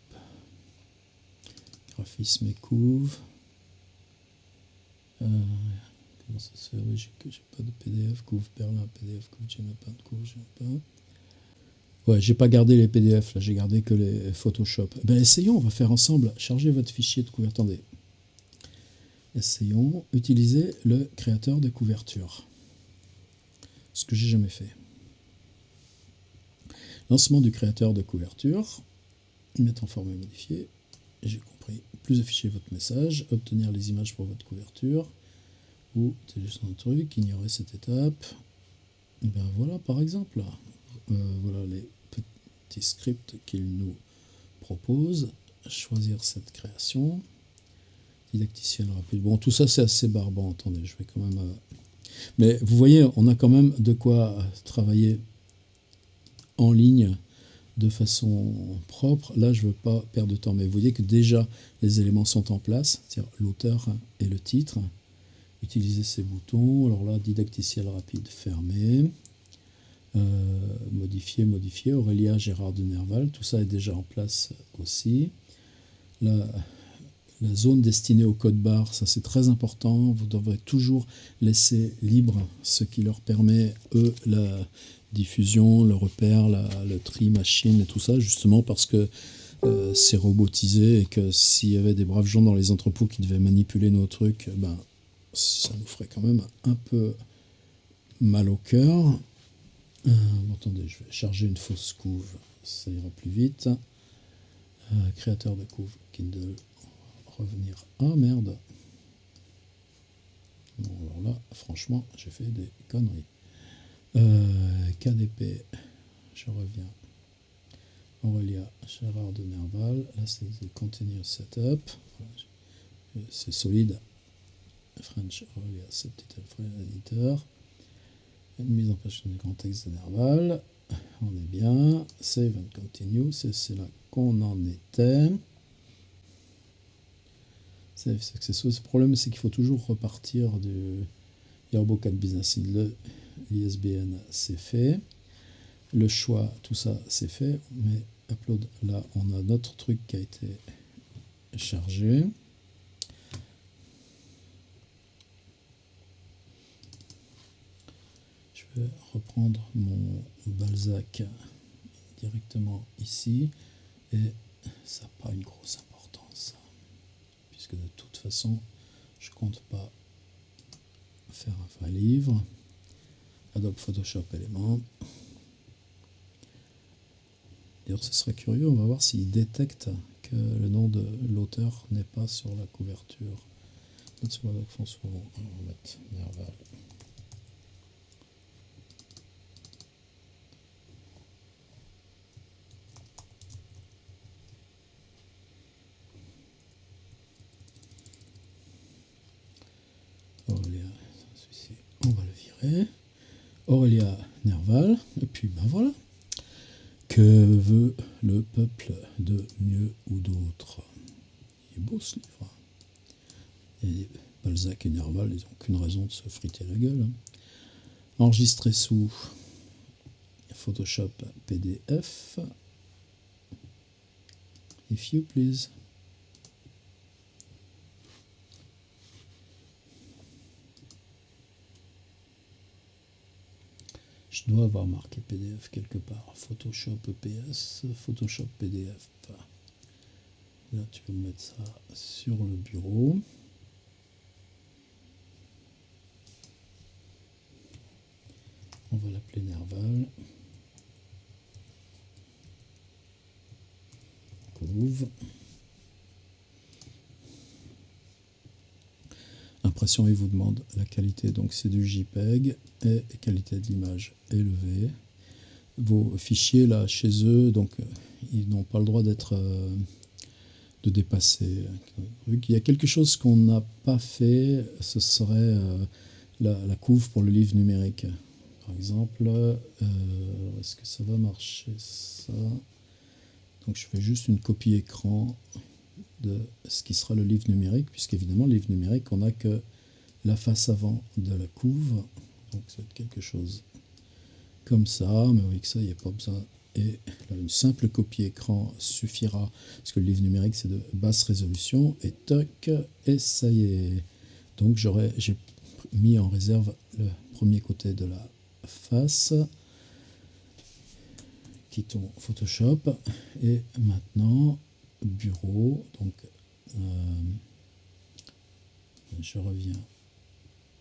Graphisme et couve. Comment ça se fait? Oui, j'ai pas de PDF, couve Perlin, PDF, couve, j'ai même pas de couve, j'ai pas. Ouais, j'ai pas gardé les PDF, là, j'ai gardé que les Photoshop. Ben essayons, on va faire ensemble. Chargez votre fichier de couverture. Attendez. Essayons. Utiliser le créateur de couverture. Ce que j'ai jamais fait. Lancement du créateur de couverture. Mettre en format modifié. J'ai compris. Plus afficher votre message. Obtenir les images pour votre couverture. Ou télécharger un truc. Ignorer cette étape. Et ben voilà, par exemple. Voilà les petits scripts qu'il nous propose. Choisir cette création. Didacticiel rapide. Bon, tout ça, c'est assez barbant. Attendez, je vais quand même... Mais vous voyez, on a quand même de quoi travailler en ligne de façon propre. Là, je ne veux pas perdre de temps. Mais vous voyez que déjà, les éléments sont en place. C'est-à-dire l'auteur et le titre. Utiliser ces boutons. Alors là, didacticiel rapide, fermé. Modifier. Aurelia Gérard de Nerval. Tout ça est déjà en place aussi. La zone destinée au code barre, ça c'est très important. Vous devrez toujours laisser libre ce qui leur permet, eux, la diffusion, le repère, le tri machine et tout ça, justement parce que c'est robotisé et que s'il y avait des braves gens dans les entrepôts qui devaient manipuler nos trucs, ben, ça nous ferait quand même un peu mal au cœur. Attendez, je vais charger une fausse couve, ça ira plus vite. Créateur de couve, Kindle. Revenir. Ah merde. Bon, alors là, franchement, j'ai fait des conneries. KDP, je reviens. Aurelia Gérard de Nerval. Là, c'est Continuous Setup. Voilà. C'est solide. French Aurelia Subtitle Editor. Une mise en page du grand texte de Nerval. On est bien. Save and Continue. C'est là qu'on en était. Le problème, c'est qu'il faut toujours repartir du Yearbook Business. L'ISBN, c'est fait. Le choix, tout ça, c'est fait. Mais upload, là, on a notre truc qui a été chargé. Je vais reprendre mon Balzac directement ici. Et ça n'a pas une grosse importance. Puisque de toute façon, je compte pas faire un vrai livre. Adobe Photoshop élément. D'ailleurs, ce serait curieux, on va voir s'il détecte que le nom de l'auteur n'est pas sur la couverture. On va mettre Nerval. Aurelia, on va le virer. Aurelia Nerval, et puis ben voilà. Que veut le peuple de mieux ou d'autre? Il est beau ce livre. Et Balzac et Nerval, ils n'ont aucune raison de se friter la gueule. enregistrer sous Photoshop PDF. If you please. Je dois avoir marqué PDF quelque part. Photoshop EPS, Photoshop PDF. Là, tu vas mettre ça sur le bureau. On va l'appeler Nerval. Couve. Impression, il vous demande la qualité, donc c'est du JPEG et qualité de l'image élevée. Vos fichiers là chez eux, donc ils n'ont pas le droit d'être de dépasser. Il y a quelque chose qu'on n'a pas fait, ce serait la couve pour le livre numérique. Par exemple, est-ce que ça va marcher ça? Donc je fais juste une copie écran de ce qui sera le livre numérique, puisqu'évidemment le livre numérique, on n'a que la face avant de la couve, donc ça va être quelque chose comme ça, mais oui que ça, il n'y a pas besoin, et là, une simple copie écran suffira, parce que le livre numérique c'est de basse résolution, et toc, et ça y est. Donc j'ai mis en réserve le premier côté de la face. Quittons Photoshop, et maintenant bureau, donc je reviens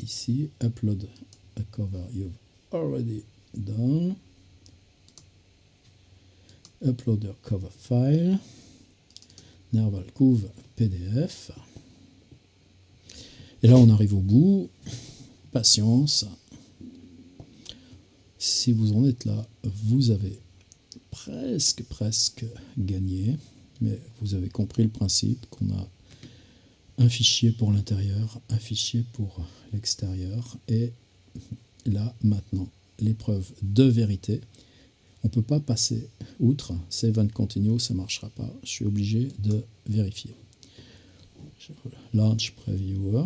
ici, upload a cover you've already done, upload your cover file, Nerval couve PDF, et là on arrive au bout. Patience, si vous en êtes là, vous avez presque gagné, mais vous avez compris le principe qu'on a un fichier pour l'intérieur, un fichier pour l'extérieur, et là maintenant l'épreuve de vérité. On ne peut pas passer outre, save and continue, ça ne marchera pas, je suis obligé de vérifier. Launch Previewer,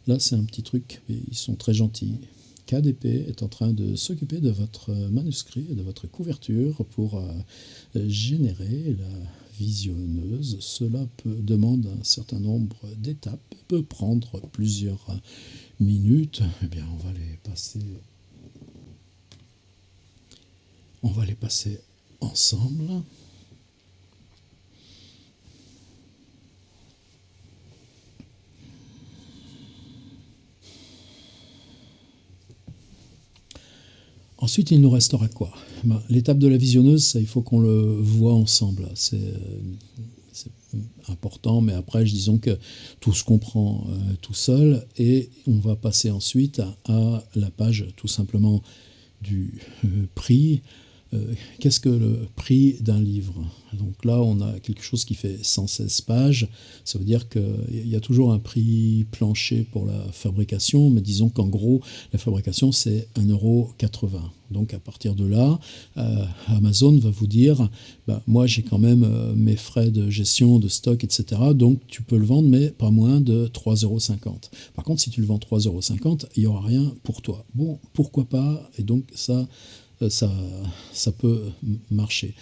là c'est un petit truc, et ils sont très gentils. KDP est en train de s'occuper de votre manuscrit et de votre couverture pour générer la visionneuse. Cela demande un certain nombre d'étapes, peut prendre plusieurs minutes. Eh bien, on va les passer ensemble. Ensuite, il nous restera quoi? L'étape de la visionneuse, ça, il faut qu'on le voit ensemble. C'est important, mais après, disons que tout se comprend tout seul, et on va passer ensuite à la page tout simplement du prix. Qu'est-ce que le prix d'un livre? Donc là, on a quelque chose qui fait 116 pages. Ça veut dire qu'il y a toujours un prix plancher pour la fabrication, mais disons qu'en gros, la fabrication, c'est 1,80 €. Donc à partir de là, Amazon va vous dire, moi j'ai quand même mes frais de gestion, de stock, etc. Donc tu peux le vendre, mais pas moins de 3,50 €. Par contre, si tu le vends 3,50 €, il n'y aura rien pour toi. Bon, pourquoi pas? Et donc ça peut marcher.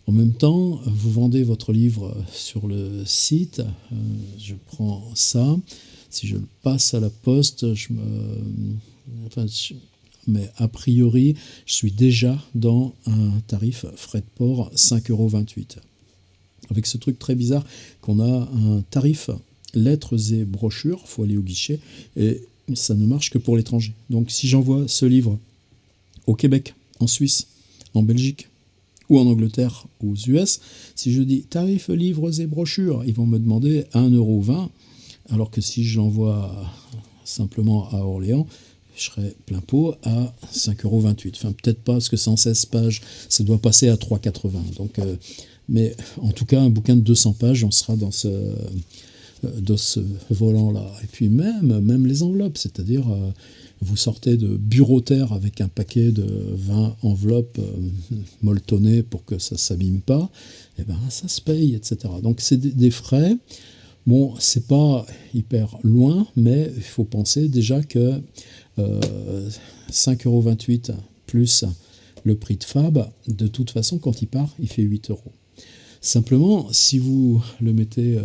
En même temps, vous vendez votre livre sur le site, je prends ça, si je le passe à la poste, mais a priori, je suis déjà dans un tarif frais de port 5,28 €. Avec ce truc très bizarre qu'on a un tarif lettres et brochures, il faut aller au guichet, et ça ne marche que pour l'étranger. Donc si j'envoie ce livre au Québec, en Suisse, en Belgique ou en Angleterre ou aux US, si je dis tarif livres et brochures, ils vont me demander 1,20 €, alors que si je l'envoie simplement à Orléans, je serai plein pot à 5,28 €. Enfin, peut-être pas, parce que 116 pages, ça doit passer à 3,80 €. Donc, mais en tout cas, un bouquin de 200 pages, on sera dans ce volant-là. Et puis même les enveloppes, c'est-à-dire vous sortez de Bureau-Terre avec un paquet de 20 enveloppes molletonnées pour que ça ne s'abîme pas, et ben ça se paye, etc. Donc c'est des frais. Bon, c'est pas hyper loin, mais il faut penser déjà que 5,28 € plus le prix de Fab, de toute façon, quand il part, il fait 8 euros. Simplement, si vous le mettez...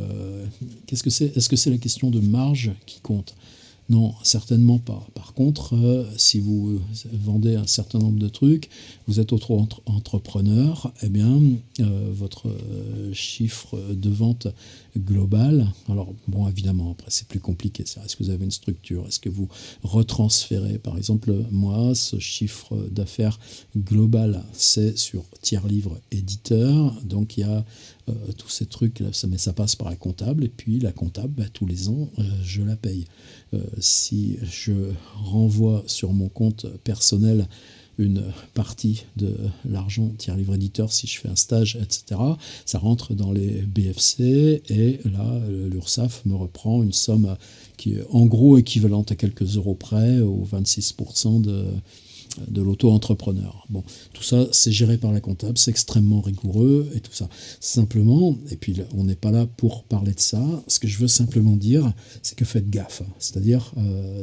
qu'est-ce que c'est? Est-ce que c'est la question de marge qui compte? Non, certainement pas. Par contre, si vous vendez un certain nombre de trucs, vous êtes auto-entrepreneur, eh bien, votre chiffre de vente global, alors bon, évidemment, après c'est plus compliqué. Est-ce que vous avez une structure? Est-ce que vous retransférez? Par exemple, moi, ce chiffre d'affaires global, c'est sur tiers livre éditeur, donc il y a tous ces trucs, là, mais ça passe par la comptable, et puis la comptable, tous les ans, je la paye. Si je renvoie sur mon compte personnel une partie de l'argent tiers livre éditeur, si je fais un stage, etc., ça rentre dans les BFC, et là, l'URSSAF me reprend une somme qui est en gros équivalente à quelques euros près, aux 26% de l'auto-entrepreneur. Bon, tout ça, c'est géré par la comptable, c'est extrêmement rigoureux et tout ça. Simplement, et puis on n'est pas là pour parler de ça, ce que je veux simplement dire, c'est que faites gaffe. C'est-à-dire,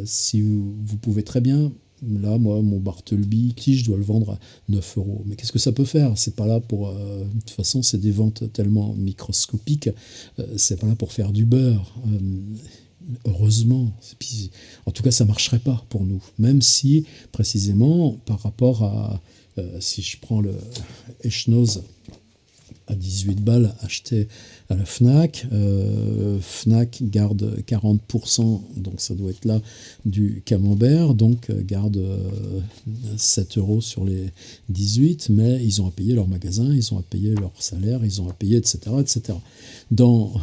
si vous pouvez très bien, là, moi, mon Bartleby, je dois le vendre à 9 euros. Mais qu'est-ce que ça peut faire? C'est pas là pour... de toute façon, c'est des ventes tellement microscopiques, c'est pas là pour faire du beurre. Heureusement, en tout cas ça ne marcherait pas pour nous, même si précisément par rapport à, si je prends le Echnoz à 18 balles acheté à la Fnac, Fnac garde 40%, donc ça doit être là du camembert, donc garde 7 euros sur les 18, mais ils ont à payer leur magasin, ils ont à payer leur salaire, ils ont à payer, etc. etc. Dans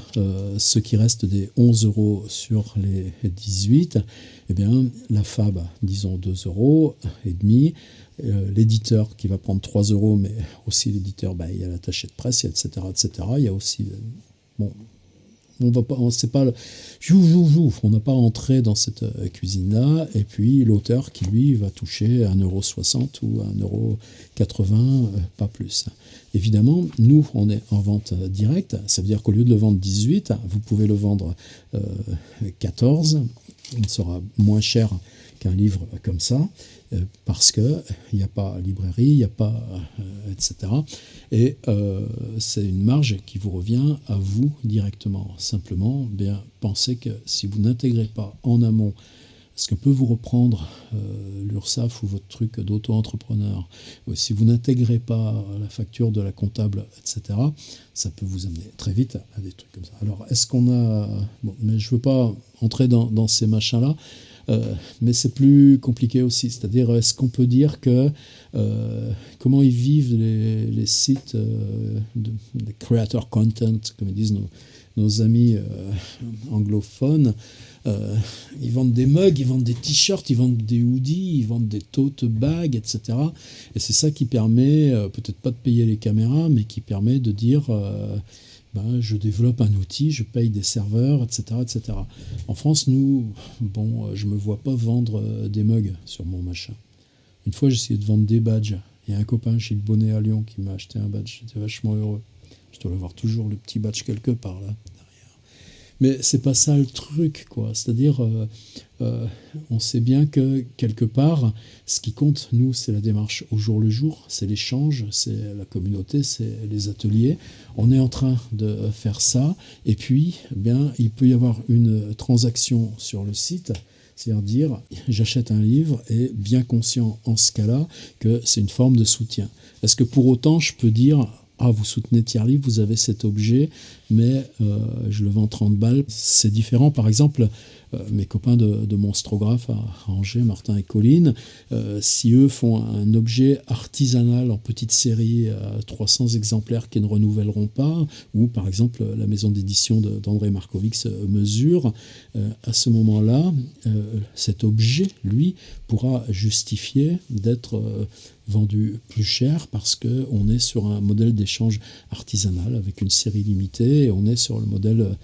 ce qui reste des 11 euros sur les 18, eh bien, la Fab, disons 2 euros et demi, l'éditeur qui va prendre 3 euros, mais aussi l'éditeur, il y a l'attaché de presse, etc., etc. Il y a aussi... bon, on va pas, c'est pas, on n'a pas entré dans cette cuisine-là, et puis l'auteur qui, lui, va toucher 1,60 € ou 1,80 €, pas plus. Évidemment, nous, on est en vente directe, ça veut dire qu'au lieu de le vendre 18, vous pouvez le vendre 14, il sera moins cher qu'un livre comme ça, parce qu'il n'y a pas librairie, il n'y a pas... etc. Et c'est une marge qui vous revient à vous directement. Simplement, bien, pensez que si vous n'intégrez pas en amont ce que peut vous reprendre l'URSSAF ou votre truc d'auto-entrepreneur, si vous n'intégrez pas la facture de la comptable, etc., ça peut vous amener très vite à des trucs comme ça. Alors, est-ce qu'on a... Bon, mais je ne veux pas entrer dans ces machins-là, mais c'est plus compliqué aussi. C'est-à-dire, est-ce qu'on peut dire que comment ils vivent les sites de creator content, comme ils disent nos amis anglophones, ils vendent des mugs, ils vendent des t-shirts, ils vendent des hoodies, ils vendent des tote bags, etc. Et c'est ça qui permet, peut-être pas de payer les caméras, mais qui permet de dire... je développe un outil, je paye des serveurs, etc., etc. En France, nous, je me vois pas vendre des mugs sur mon machin. Une fois, j'ai essayé de vendre des badges. Il y a un copain chez le Bonnet à Lyon qui m'a acheté un badge. J'étais vachement heureux. Je dois avoir toujours le petit badge quelque part, là, derrière. Mais c'est pas ça le truc, quoi. C'est-à-dire, on sait bien que, quelque part, ce qui compte, nous, c'est la démarche au jour le jour, c'est l'échange, c'est la communauté, c'est les ateliers. On est en train de faire ça, et puis, il peut y avoir une transaction sur le site, c'est-à-dire dire, j'achète un livre, et bien conscient en ce cas-là que c'est une forme de soutien. Est-ce que pour autant, je peux dire... vous soutenez Tiers Livre, vous avez cet objet, mais je le vends 30 balles. C'est différent, par exemple, mes copains de Monstrographe à Angers, Martin et Colline, si eux font un objet artisanal en petite série à 300 exemplaires qui ne renouvelleront pas, ou par exemple la maison d'édition d'André Markovix Mesure, à ce moment-là, cet objet, lui, pourra justifier d'être... vendu plus cher parce qu'on est sur un modèle d'échange artisanal avec une série limitée et on est sur le modèle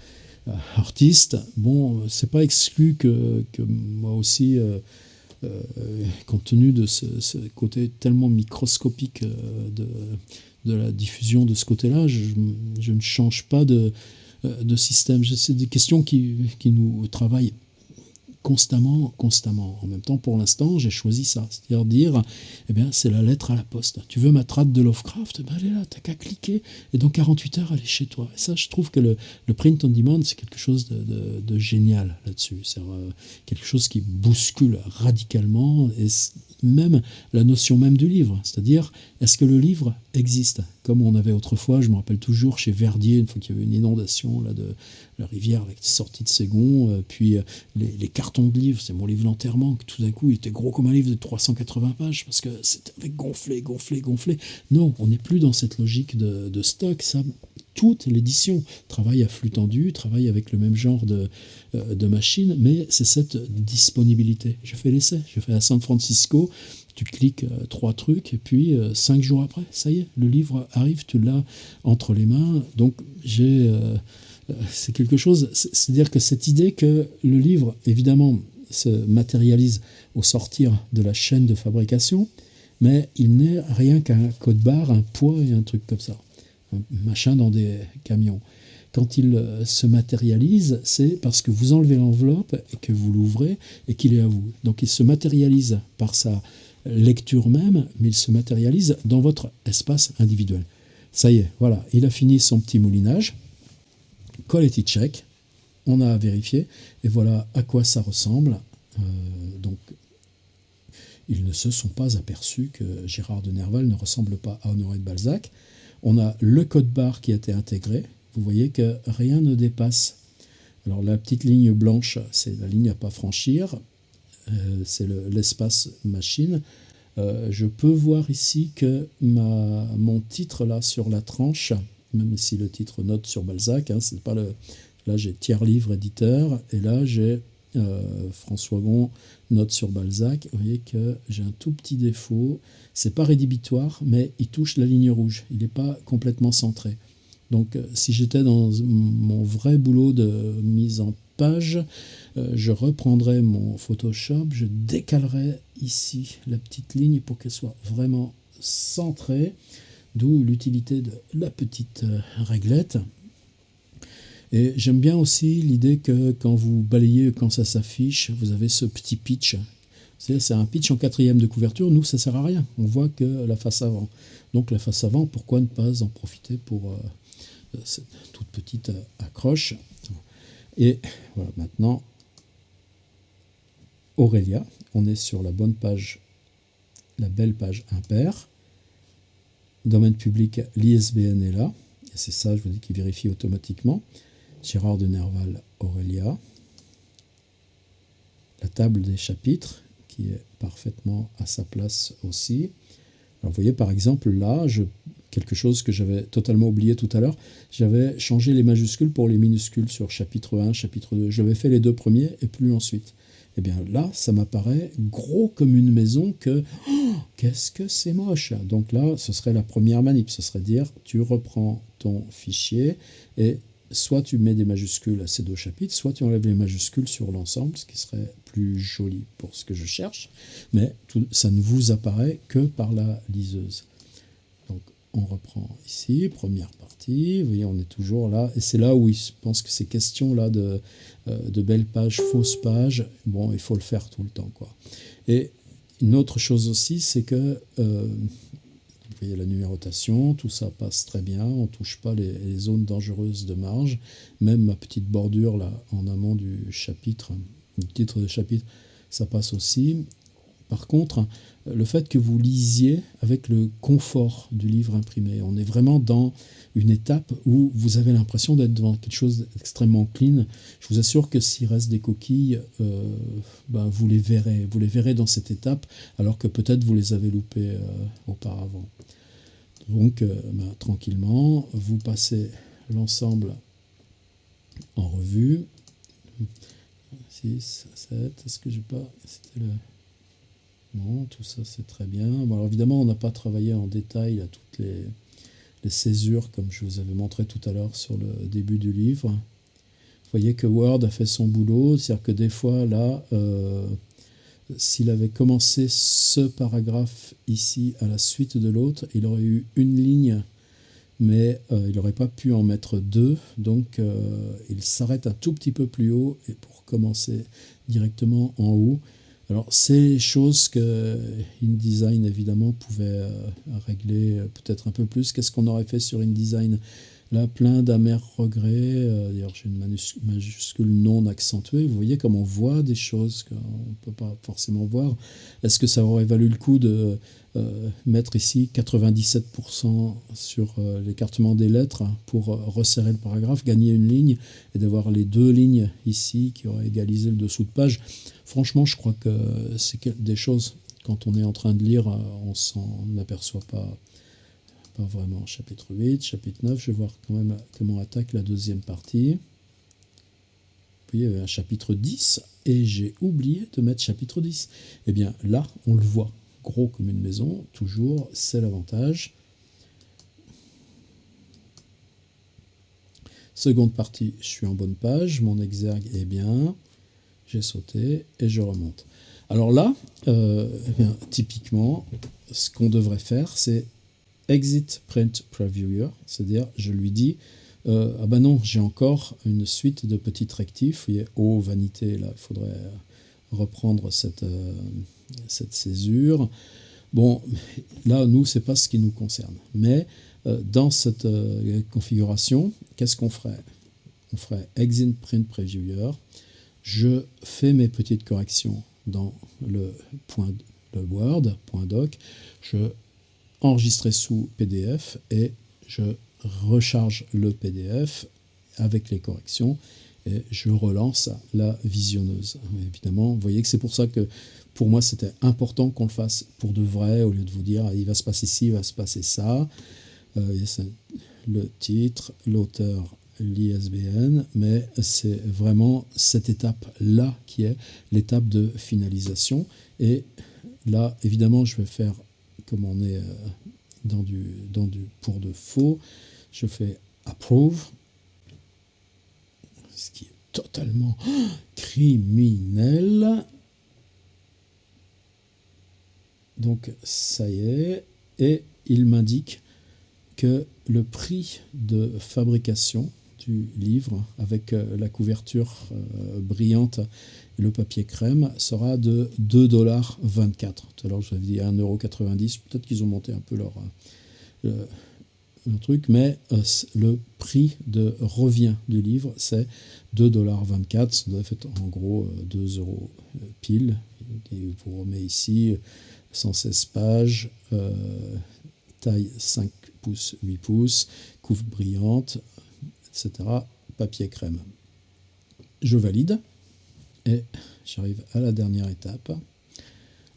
artiste. Bon, c'est pas exclu que moi aussi, compte tenu de ce côté tellement microscopique de la diffusion de ce côté-là, je ne change pas de système. C'est des questions qui nous travaillent constamment, constamment. En même temps, pour l'instant, j'ai choisi ça. C'est-à-dire dire, eh bien, c'est la lettre à la poste. Tu veux ma trad de Lovecraft? Ben, elle est là, t'as qu'à cliquer. Et dans 48 heures, elle est chez toi. Et ça, je trouve que le print on demand, c'est quelque chose de génial là-dessus. C'est quelque chose qui bouscule radicalement et même la notion même du livre. C'est-à-dire, est-ce que le livre existe? Comme on avait autrefois, je me rappelle toujours, chez Verdier, une fois qu'il y avait une inondation là, de la rivière avec sortie de Ségon, puis les cartons de livres, c'est mon livre d'enterrement, que tout d'un coup, il était gros comme un livre de 380 pages, parce que c'était gonflé, gonflé, gonflé. Non, on n'est plus dans cette logique de stock. Ça, toute l'édition travaille à flux tendu, travaille avec le même genre de machine, mais c'est cette disponibilité. J'ai fait l'essai, j'ai fait à San Francisco, tu cliques 3 trucs, et puis 5 jours après, ça y est, le livre arrive, tu l'as entre les mains. Donc c'est quelque chose, c'est-à-dire que cette idée que le livre, évidemment, se matérialise au sortir de la chaîne de fabrication, mais il n'est rien qu'un code-barre, un poids et un truc comme ça, un machin dans des camions. Quand il se matérialise, c'est parce que vous enlevez l'enveloppe et que vous l'ouvrez et qu'il est à vous. Donc il se matérialise par sa lecture même, mais il se matérialise dans votre espace individuel. Ça y est, voilà, il a fini son petit moulinage. Quality check, on a vérifié, et voilà à quoi ça ressemble. Donc, ils ne se sont pas aperçus que Gérard de Nerval ne ressemble pas à Honoré de Balzac. On a le code barre qui a été intégré. Vous voyez que rien ne dépasse. Alors la petite ligne blanche, c'est la ligne à pas franchir. C'est l'espace machine. Je peux voir ici que mon titre là sur la tranche, même si le titre note sur Balzac, hein, c'est pas le. Là j'ai tiers livre éditeur et là j'ai François Gon note sur Balzac. Vous voyez que j'ai un tout petit défaut. C'est pas rédhibitoire, mais il touche la ligne rouge. Il n'est pas complètement centré. Donc si j'étais dans mon vrai boulot de mise en page, je reprendrais mon Photoshop, je décalerais ici la petite ligne pour qu'elle soit vraiment centrée, d'où l'utilité de la petite réglette. Et j'aime bien aussi l'idée que quand vous balayez, quand ça s'affiche, vous avez ce petit pitch. C'est un pitch en 4e de couverture, nous ça sert à rien, on voit que la face avant. Donc la face avant, pourquoi ne pas en profiter pour cette toute petite accroche. Et voilà, maintenant, Aurélia, on est sur la bonne page, la belle page impair. Domaine public, l'ISBN est là, et c'est ça, je vous dis, qui vérifie automatiquement. Gérard de Nerval, Aurélia. La table des chapitres, qui est parfaitement à sa place aussi. Alors vous voyez, par exemple, là, quelque chose que j'avais totalement oublié tout à l'heure, j'avais changé les majuscules pour les minuscules sur chapitre 1, chapitre 2. J'avais fait les 2 premiers et plus ensuite. Et bien là, ça m'apparaît gros comme une maison que qu'est-ce que c'est moche. Donc là, ce serait la première manip, ce serait dire tu reprends ton fichier et soit tu mets des majuscules à ces 2 chapitres, soit tu enlèves les majuscules sur l'ensemble, ce qui serait plus joli pour ce que je cherche, mais ça ne vous apparaît que par la liseuse. Donc on reprend ici, première partie, vous voyez, on est toujours là, et c'est là où je pense que ces questions-là de belles pages, fausses pages, bon, il faut le faire tout le temps, quoi. Et une autre chose aussi, c'est que vous voyez la numérotation, tout ça passe très bien, on ne touche pas les zones dangereuses de marge, même ma petite bordure là en amont du chapitre, du titre de chapitre, ça passe aussi. Par contre, le fait que vous lisiez avec le confort du livre imprimé, on est vraiment dans une étape où vous avez l'impression d'être devant quelque chose d'extrêmement clean. Je vous assure que s'il reste des coquilles, vous les verrez dans cette étape, alors que peut-être vous les avez loupées auparavant. Donc, tranquillement, vous passez l'ensemble en revue. 6, 7, est-ce que j'ai pas... C'était le... Non, tout ça c'est très bien. Bon, alors évidemment, on n'a pas travaillé en détail à toutes les césures, comme je vous avais montré tout à l'heure sur le début du livre. Vous voyez que Word a fait son boulot, c'est-à-dire que des fois, là, s'il avait commencé ce paragraphe ici à la suite de l'autre, il aurait eu une ligne, mais il n'aurait pas pu en mettre 2, donc il s'arrête un tout petit peu plus haut et pour commencer directement en haut. Alors, c'est choses que InDesign, évidemment, pouvait régler peut-être un peu plus. Qu'est-ce qu'on aurait fait sur InDesign? Là, plein d'amers regrets. D'ailleurs, j'ai une majuscule non accentuée. Vous voyez comme on voit des choses qu'on ne peut pas forcément voir. Est-ce que ça aurait valu le coup de mettre ici 97% sur l'écartement des lettres pour resserrer le paragraphe, gagner une ligne et d'avoir les deux lignes ici qui auraient égalisé le dessous de page? Franchement, je crois que c'est des choses, quand on est en train de lire, on s'en aperçoit pas vraiment. Chapitre 8, chapitre 9, je vais voir quand même comment attaque la deuxième partie. Puis il y avait un chapitre 10 et j'ai oublié de mettre chapitre 10. Eh bien là, on le voit, gros comme une maison, toujours, c'est l'avantage. Seconde partie, je suis en bonne page, mon exergue est bien, j'ai sauté et je remonte. Alors là, typiquement, ce qu'on devrait faire, c'est Exit Print Previewer, c'est-à-dire je lui dis ah ben non, j'ai encore une suite de petites rectifs. Vous voyez, oh vanité, là il faudrait reprendre cette césure. Bon, là nous c'est pas ce qui nous concerne, mais dans cette configuration, qu'est-ce qu'on ferait? On ferait Exit Print Previewer, je fais mes petites corrections dans le Word.doc, je enregistrer sous PDF et je recharge le PDF avec les corrections et je relance la visionneuse. Évidemment, vous voyez que c'est pour ça que pour moi c'était important qu'on le fasse pour de vrai au lieu de vous dire il va se passer ci, il va se passer ça. Le titre, l'auteur, l'ISBN, mais c'est vraiment cette étape-là qui est l'étape de finalisation. Et là, évidemment, je vais faire comme on est dans du pour de faux, je fais approve, ce qui est totalement criminel. Donc ça y est, et il m'indique que le prix de fabrication du livre avec la couverture brillante et le papier crème sera de 2,24 $. Tout à l'heure, je vous avais dit 1,90 €. Peut-être qu'ils ont monté un peu leur truc, mais le prix de revient du livre, c'est 2,24 $. Ça doit être en gros 2 € pile. Et vous remet ici 116 pages, taille 5 pouces, 8 pouces, couve brillante, etc. Papier crème. Je valide et j'arrive à la dernière étape.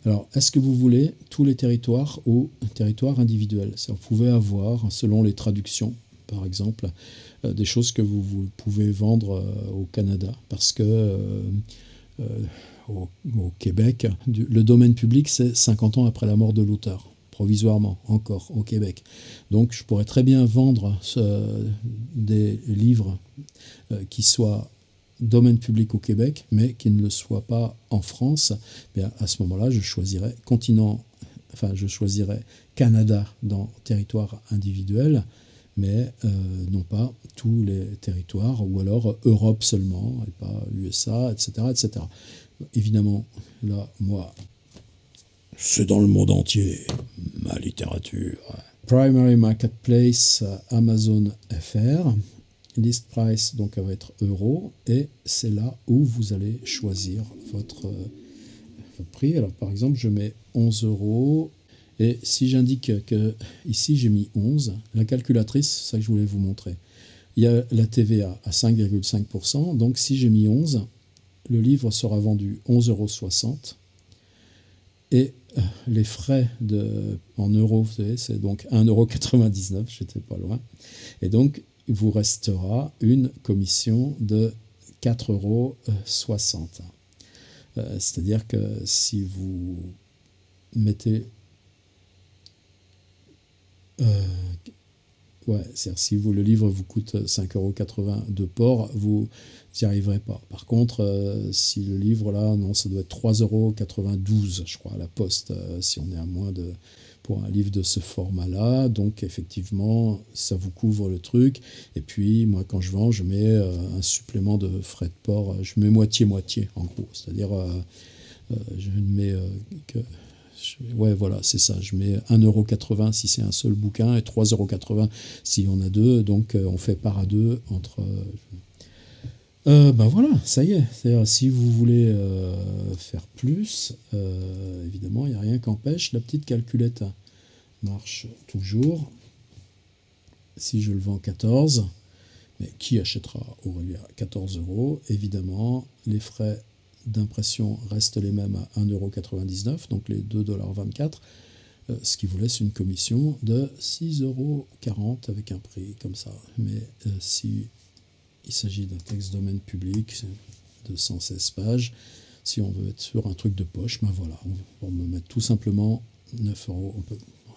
Alors, est-ce que vous voulez tous les territoires ou territoires individuels? Vous pouvez avoir, selon les traductions, par exemple, des choses que vous pouvez vendre au Canada, parce que au Québec, le domaine public, c'est 50 ans après la mort de l'auteur, provisoirement, encore, au Québec. Donc, je pourrais très bien vendre des livres qui soient domaine public au Québec, mais qui ne le soit pas en France. Bien, à ce moment-là, je choisirais Canada dans territoire individuel, mais non pas tous les territoires, ou alors Europe seulement, et pas USA, etc., etc. Évidemment, là, moi, c'est dans le monde entier, ma littérature. Primary Marketplace, Amazon FR. List price, donc elle va être euros, et c'est là où vous allez choisir votre prix. Alors par exemple, je mets 11 €, et si j'indique que ici j'ai mis 11, la calculatrice, c'est ça que je voulais vous montrer. Il y a la TVA à 5,5%, donc si j'ai mis 11, le livre sera vendu 11,60 €, et les frais en euros, vous savez, c'est donc 1,99 €, j'étais pas loin, et donc il vous restera une commission de 4,60 €. C'est-à-dire que si vous mettez... si le livre vous coûte 5,80 € de port, vous n'y arriverez pas. Par contre, si le livre, là, non, ça doit être 3,92 €, je crois, à la poste, si on est à moins de... pour un livre de ce format-là. Donc effectivement, ça vous couvre le truc. Et puis moi, quand je vends, je mets un supplément de frais de port. Je mets moitié-moitié, en gros. C'est-à-dire, je ne mets que... Ouais, voilà, c'est ça. Je mets 1,80 € si c'est un seul bouquin et 3,80 € s'il y en a deux. Donc on fait part à deux entre... ben voilà, ça y est. C'est-à-dire, si vous voulez faire plus, évidemment, il n'y a rien qu'empêche. La petite calculette marche toujours. Si je le vends 14, mais qui achètera Aurélia 14 €? Évidemment, les frais d'impression restent les mêmes à 1,99 €, donc les 2,24 $, ce qui vous laisse une commission de 6,40 € avec un prix comme ça. Mais si il s'agit d'un texte domaine public de 116 pages, si on veut être sur un truc de poche, ben voilà, on va mettre tout simplement 9 €. On va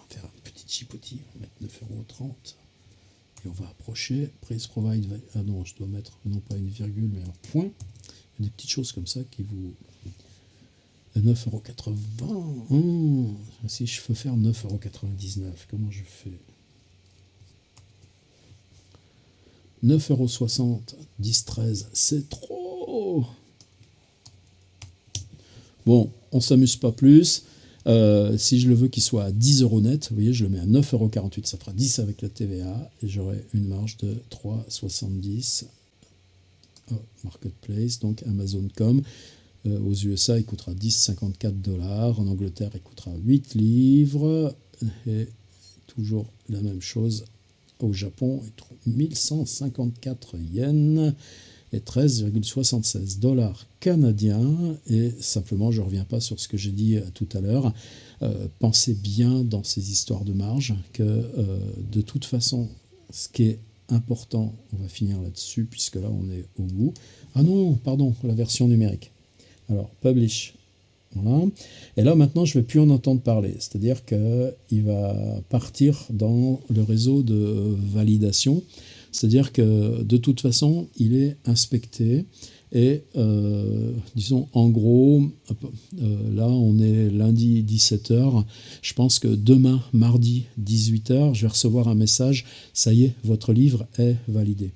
faire un petit chipotis, on va mettre 9,30 € et on va approcher. Price provide. Ah non, je dois mettre non pas une virgule mais un point. Il y a des petites choses comme ça qui vous. 9,80 €. Si je veux faire 9,99 €, comment je fais? 9,60 €, 10, 13, c'est trop. Bon, on ne s'amuse pas plus. Si je le veux qu'il soit à 10 € net, vous voyez, je le mets à 9,48 €, ça fera 10 avec la TVA, et j'aurai une marge de 3,70 €. Marketplace, donc Amazon.com. Aux USA, il coûtera 10,54 $. En Angleterre, il coûtera 8 livres. Et toujours la même chose au Japon, 1154 yens et 13,76 $ canadiens. Et simplement, je ne reviens pas sur ce que j'ai dit tout à l'heure. Pensez bien dans ces histoires de marge que de toute façon, ce qui est important, on va finir là-dessus puisque là on est au bout. Ah non, pardon, la version numérique. Alors, publish. Voilà. Et là, maintenant, je ne vais plus en entendre parler. C'est-à-dire qu'il va partir dans le réseau de validation. C'est-à-dire que, de toute façon, il est inspecté. Et, disons, en gros, là, on est lundi 17h. Je pense que demain, mardi 18h, je vais recevoir un message. Ça y est, votre livre est validé.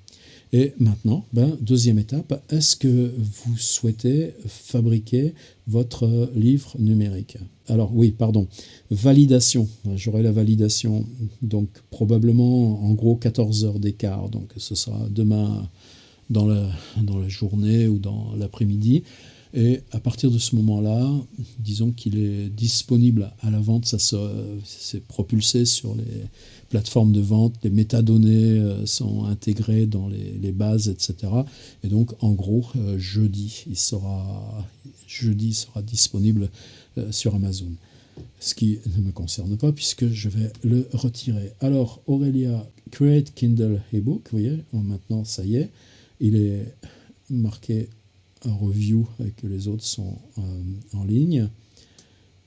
Et maintenant, deuxième étape, est-ce que vous souhaitez fabriquer votre livre numérique? Alors oui, pardon, validation. J'aurai la validation, donc probablement en gros 14 heures d'écart. Donc ce sera demain dans la journée ou dans l'après-midi. Et à partir de ce moment-là, disons qu'il est disponible à la vente, c'est propulsé sur les plateformes de vente, les métadonnées sont intégrées dans les bases, etc. Et donc, en gros, jeudi, il sera disponible sur Amazon. Ce qui ne me concerne pas puisque je vais le retirer. Alors, Aurélia, Create Kindle ebook, vous voyez, maintenant, ça y est, il est marqué en review et que les autres sont en ligne.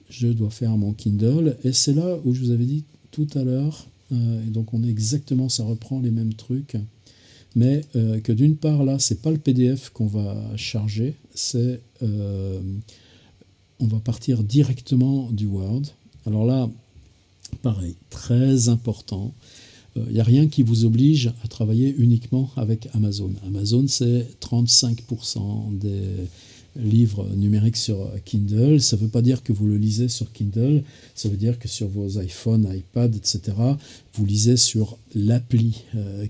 Je dois faire mon Kindle et c'est là où je vous avais dit tout à l'heure, et donc on est exactement, ça reprend les mêmes trucs, mais que d'une part là, c'est pas le PDF qu'on va charger, c'est on va partir directement du Word. Alors là, pareil, très important. Il n'y a rien qui vous oblige à travailler uniquement avec Amazon. Amazon, c'est 35% des livres numériques sur Kindle. Ça ne veut pas dire que vous le lisez sur Kindle, ça veut dire que sur vos iPhones, iPad, etc., vous lisez sur l'appli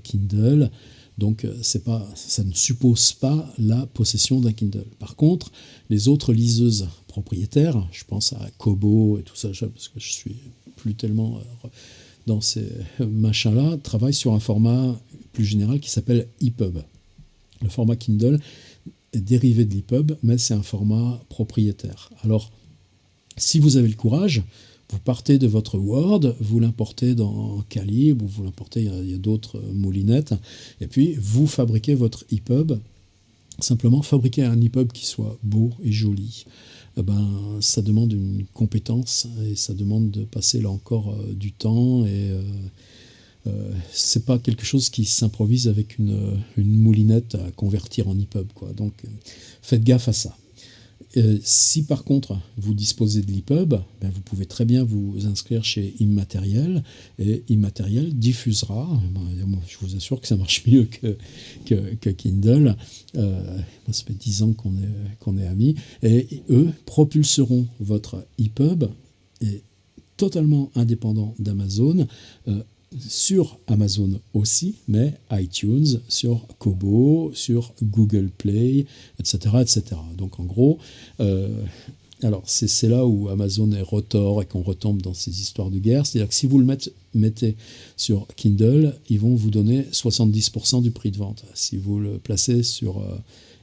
Kindle. Donc, ça ne suppose pas la possession d'un Kindle. Par contre, les autres liseuses propriétaires, je pense à Kobo et tout ça, parce que je suis plus tellement... dans ces machins-là, travaillent sur un format plus général qui s'appelle EPUB. Le format Kindle est dérivé de l'EPUB, mais c'est un format propriétaire. Alors, si vous avez le courage, vous partez de votre Word, vous l'importez dans Calibre, ou vous l'importez, il y a d'autres moulinettes, et puis vous fabriquez votre EPUB. Simplement, fabriquer un EPUB qui soit beau et joli, ça demande une compétence et ça demande de passer là encore du temps et c'est pas quelque chose qui s'improvise avec une moulinette à convertir en EPUB, quoi. Donc faites gaffe à ça. si par contre vous disposez de l'EPUB, ben vous pouvez très bien vous inscrire chez Immatériel et Immatériel diffusera. Ben, moi, je vous assure que ça marche mieux que Kindle. Moi, ça fait 10 ans qu'on est amis. Et eux propulseront votre EPUB et totalement indépendant d'Amazon, sur Amazon aussi, mais iTunes, sur Kobo, sur Google Play, etc. etc. Donc en gros, alors c'est là où Amazon est retort et qu'on retombe dans ces histoires de guerre. C'est-à-dire que si vous le mettez sur Kindle, ils vont vous donner 70% du prix de vente. Si vous le placez sur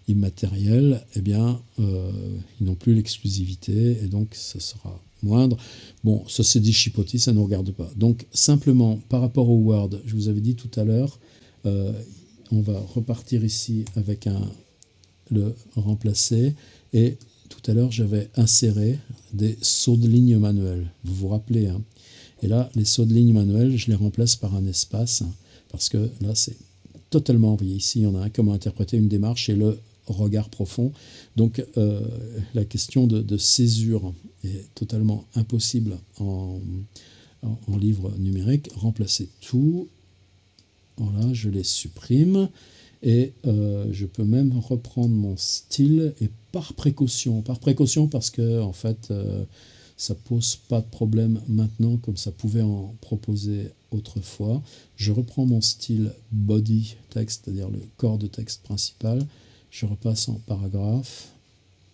Immatériel, eh bien, ils n'ont plus l'exclusivité et donc ça sera moindre. Bon, ça c'est des chipotis, ça ne nous regarde pas. Donc simplement, par rapport au Word, je vous avais dit tout à l'heure, on va repartir ici avec le remplacer. Et tout à l'heure, j'avais inséré des sauts de ligne manuels. Vous vous rappelez, hein? Et là, les sauts de ligne manuels, je les remplace par un espace, parce que là, c'est totalement, vous voyez ici, on a un comment interpréter une démarche et le regard profond. Donc la question de césure est totalement impossible en livre numérique. Remplacer tout, voilà, je les supprime et je peux même reprendre mon style et par précaution parce que en fait ça pose pas de problème maintenant comme ça pouvait en proposer autrefois. Je reprends mon style body text, c'est-à-dire le corps de texte principal. Je repasse en paragraphe,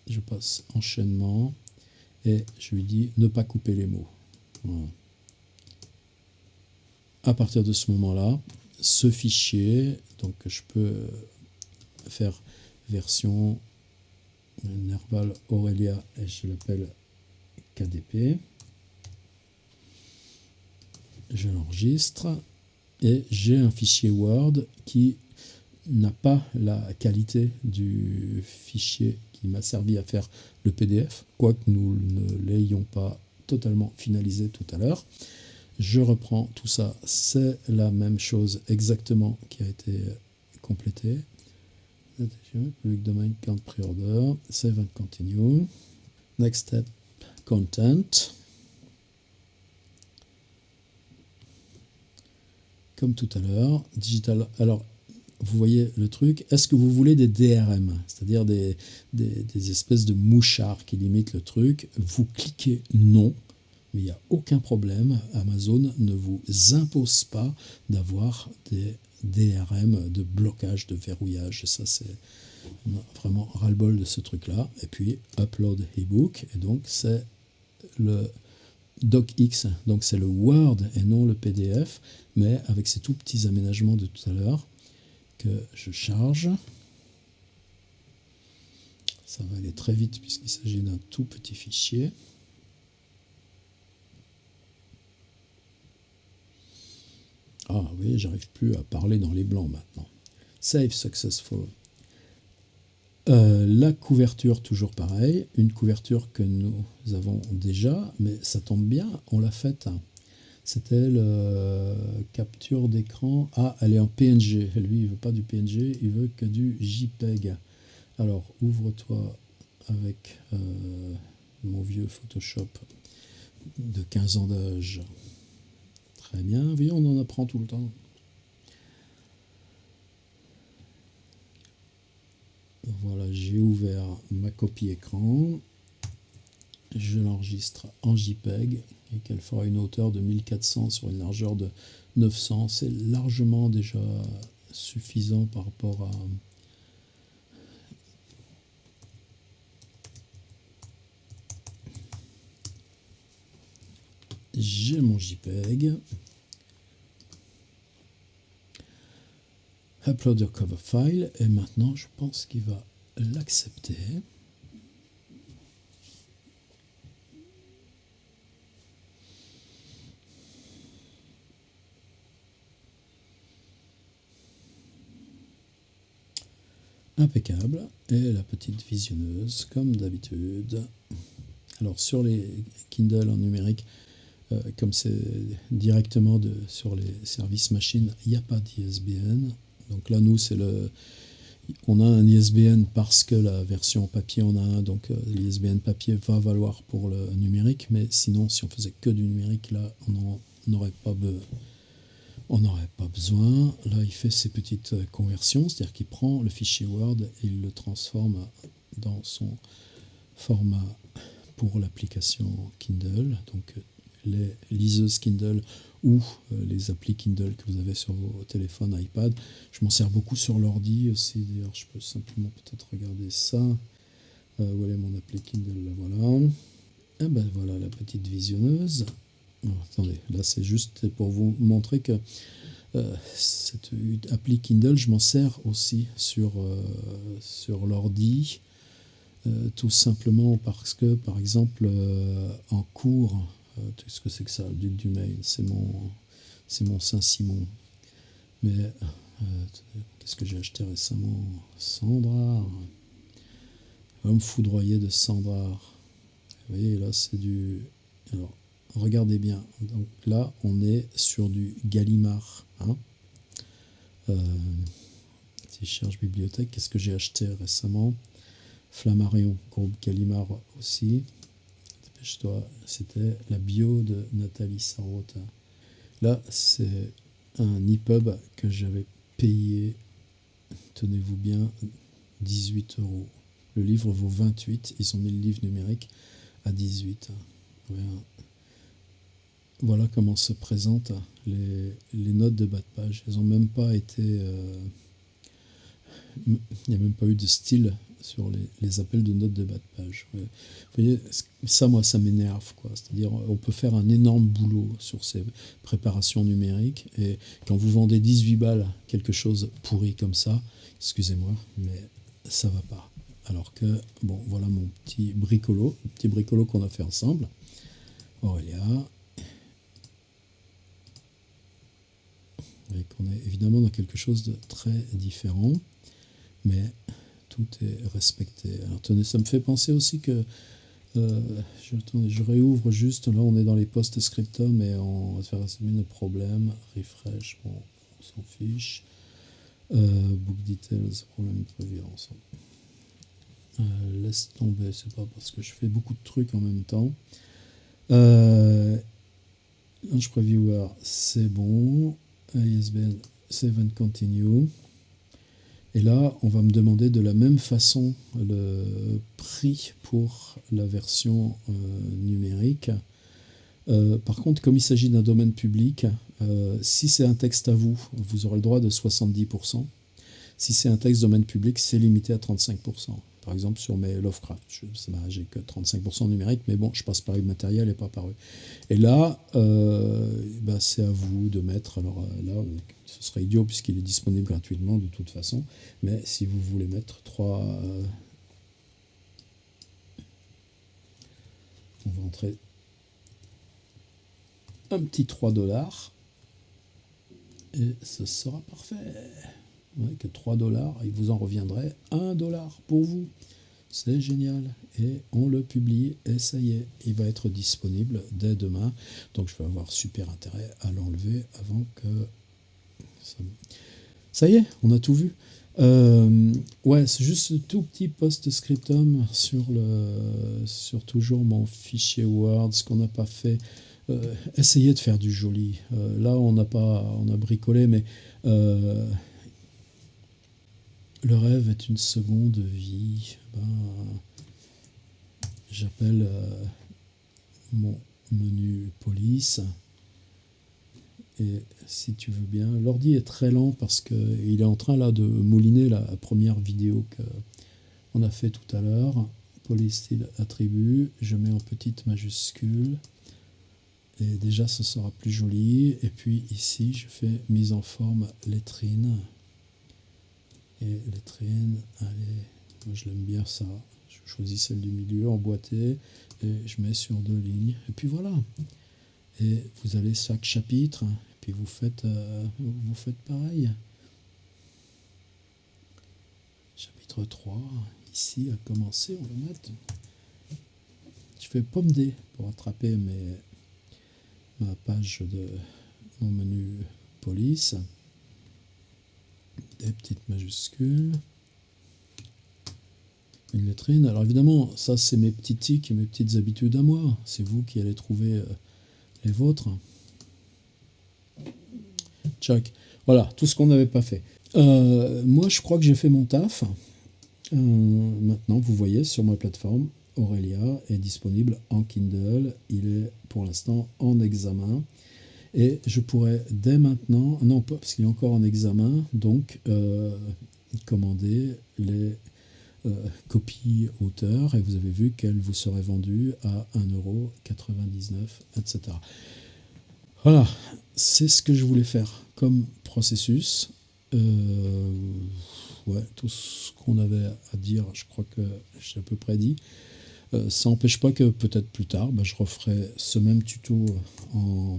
je passe enchaînement et je lui dis ne pas couper les mots. Voilà. À partir de ce moment-là, ce fichier, donc je peux faire version Nerval Aurelia et je l'appelle KDP. Je l'enregistre et j'ai un fichier Word qui n'a pas la qualité du fichier qui m'a servi à faire le PDF, quoique nous ne l'ayons pas totalement finalisé tout à l'heure. Je reprends tout ça, c'est la même chose exactement qui a été complétée. Public domain count pre-order, save and continue. Next step, content. Comme tout à l'heure, digital. Alors, vous voyez le truc, est-ce que vous voulez des DRM, c'est-à-dire des espèces de mouchards qui limitent le truc? Vous cliquez non, mais il n'y a aucun problème. Amazon ne vous impose pas d'avoir des DRM de blocage, de verrouillage. Et ça, c'est vraiment ras-le-bol de ce truc-là. Et puis, upload ebook, et donc c'est le docx, donc c'est le Word et non le PDF, mais avec ces tout petits aménagements de tout à l'heure que je charge. Ça va aller très vite puisqu'il s'agit d'un tout petit fichier. Ah oui, j'arrive plus à parler dans les blancs maintenant. Save successful. La couverture, toujours pareil, une couverture que nous avons déjà, mais ça tombe bien, on l'a faite. C'était la capture d'écran. Ah, elle est en PNG. Lui, il veut pas du PNG, il veut que du JPEG. Alors, ouvre-toi avec mon vieux Photoshop de 15 ans d'âge. Très bien, vous voyez, on en apprend tout le temps. Voilà, j'ai ouvert ma copie écran. Je l'enregistre en JPEG et qu'elle fera une hauteur de 1400 sur une largeur de 900. C'est largement déjà suffisant par rapport à... J'ai mon JPEG. Upload your cover file. Et maintenant, je pense qu'il va l'accepter. Impeccable. Et la petite visionneuse, comme d'habitude. Alors, sur les Kindle en numérique, comme c'est directement sur les services machines, il n'y a pas d'ISBN. Donc là, nous, c'est le On a un ISBN parce que la version papier en a un, donc l'ISBN papier va valoir pour le numérique, mais sinon, si on faisait que du numérique, là, on n'aurait pas, pas besoin. Là, il fait ses petites conversions, c'est-à-dire qu'il prend le fichier Word et il le transforme dans son format pour l'application Kindle, donc les liseuses Kindle ou les applis Kindle que vous avez sur vos téléphones, iPad. Je m'en sers beaucoup sur l'ordi aussi, d'ailleurs je peux simplement peut-être regarder ça. Où est mon appli Kindle, là voilà. Et ben voilà la petite visionneuse. Oh, attendez, là c'est juste pour vous montrer que cette appli Kindle, je m'en sers aussi sur l'ordi. Tout simplement parce que, par exemple, en cours, qu'est-ce que c'est que ça, le Duc du Maine, c'est mon Saint-Simon. Mais qu'est-ce que j'ai acheté récemment? Sandra. Homme foudroyé de Sandra. Vous voyez, là, c'est du... Alors, regardez bien. Donc là, on est sur du Gallimard. Hein, si je cherche bibliothèque, qu'est-ce que j'ai acheté récemment? Flammarion, groupe Gallimard aussi. Dépêche-toi, c'était la bio de Nathalie Sarraute. Là, c'est un EPUB que j'avais payé, tenez-vous bien, 18 euros. Le livre vaut 28, ils ont mis le livre numérique à 18. Voilà comment se présentent les notes de bas de page. Elles n'ont même pas été... il n'y a même pas eu de style sur les appels de notes de bas de page. Ouais. Vous voyez, ça, moi, ça m'énerve, quoi. C'est-à-dire, on peut faire un énorme boulot sur ces préparations numériques, et quand vous vendez 18 balles quelque chose pourri comme ça, excusez-moi, mais ça va pas. Alors que, bon, voilà mon petit bricolo qu'on a fait ensemble. Aurélia. Et qu'on est évidemment dans quelque chose de très différent, mais tout est respecté. Alors tenez, ça me fait penser aussi que je réouvre juste, là on est dans les post-scriptum et on va faire résumer nos problèmes, refresh, bon, on s'en fiche, book details, problème prévu ensemble. Laisse tomber, c'est pas parce que je fais beaucoup de trucs en même temps. Launch Previewer, c'est bon. ISBN, save and continue. Et là, on va me demander de la même façon le prix pour la version numérique. Par contre, comme il s'agit d'un domaine public, si c'est un texte à vous, vous aurez le droit de 70%. Si c'est un texte domaine public, c'est limité à 35%. Par exemple, sur mes Lovecraft, j'ai que 35% numérique, mais bon, je passe par le matériel et pas par eux. Et là, c'est à vous de mettre, alors là, ce serait idiot puisqu'il est disponible gratuitement de toute façon, mais si vous voulez mettre 3... on va entrer un petit $3, et ce sera parfait. Ouais, que $3, il vous en reviendrait $1 pour vous. C'est génial. Et on le publie et ça y est, il va être disponible dès demain. Donc je vais avoir super intérêt à l'enlever avant que... Ça y est, on a tout vu. Ouais, c'est juste ce tout petit post-scriptum sur toujours mon fichier Word, ce qu'on n'a pas fait. Essayez de faire du joli. Là, on a bricolé, mais... le rêve est une seconde vie. J'appelle mon menu police. Et si tu veux bien, l'ordi est très lent parce qu'il est en train là de mouliner la première vidéo qu'on a fait tout à l'heure. Police style attribut, je mets en petite majuscule. Et déjà ce sera plus joli. Et puis ici je fais mise en forme lettrine. Et lettrine, allez, moi je l'aime bien ça. Je choisis celle du milieu emboîtée et je mets sur 2 lignes. Et puis voilà. Et vous allez chaque chapitre, et puis vous faites pareil. Chapitre 3, ici à commencer, on va mettre... Je fais pomme D pour attraper ma page de mon menu police. Des petites majuscules. une lettrine. Alors évidemment, ça c'est mes petits tics et mes petites habitudes à moi. C'est vous qui allez trouver les vôtres. Tchac. Voilà, tout ce qu'on n'avait pas fait. Moi, je crois que j'ai fait mon taf. Maintenant, vous voyez sur ma plateforme, Aurelia est disponible en Kindle. Il est pour l'instant en examen. Et je pourrais dès maintenant, non pas parce qu'il est encore en examen, donc commander les copies auteurs. Et vous avez vu qu'elles vous seraient vendues à 1,99 €, etc. Voilà, c'est ce que je voulais faire comme processus. Ouais, tout ce qu'on avait à dire, je crois que j'ai à peu près dit. Ça n'empêche pas que peut-être plus tard, je referai ce même tuto en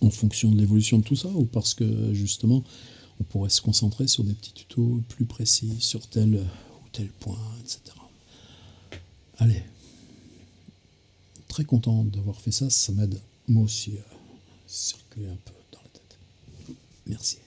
fonction de l'évolution de tout ça, ou parce que justement, on pourrait se concentrer sur des petits tutos plus précis sur tel ou tel point, etc. Allez, très content d'avoir fait ça, ça m'aide moi aussi à circuler un peu dans la tête. Merci.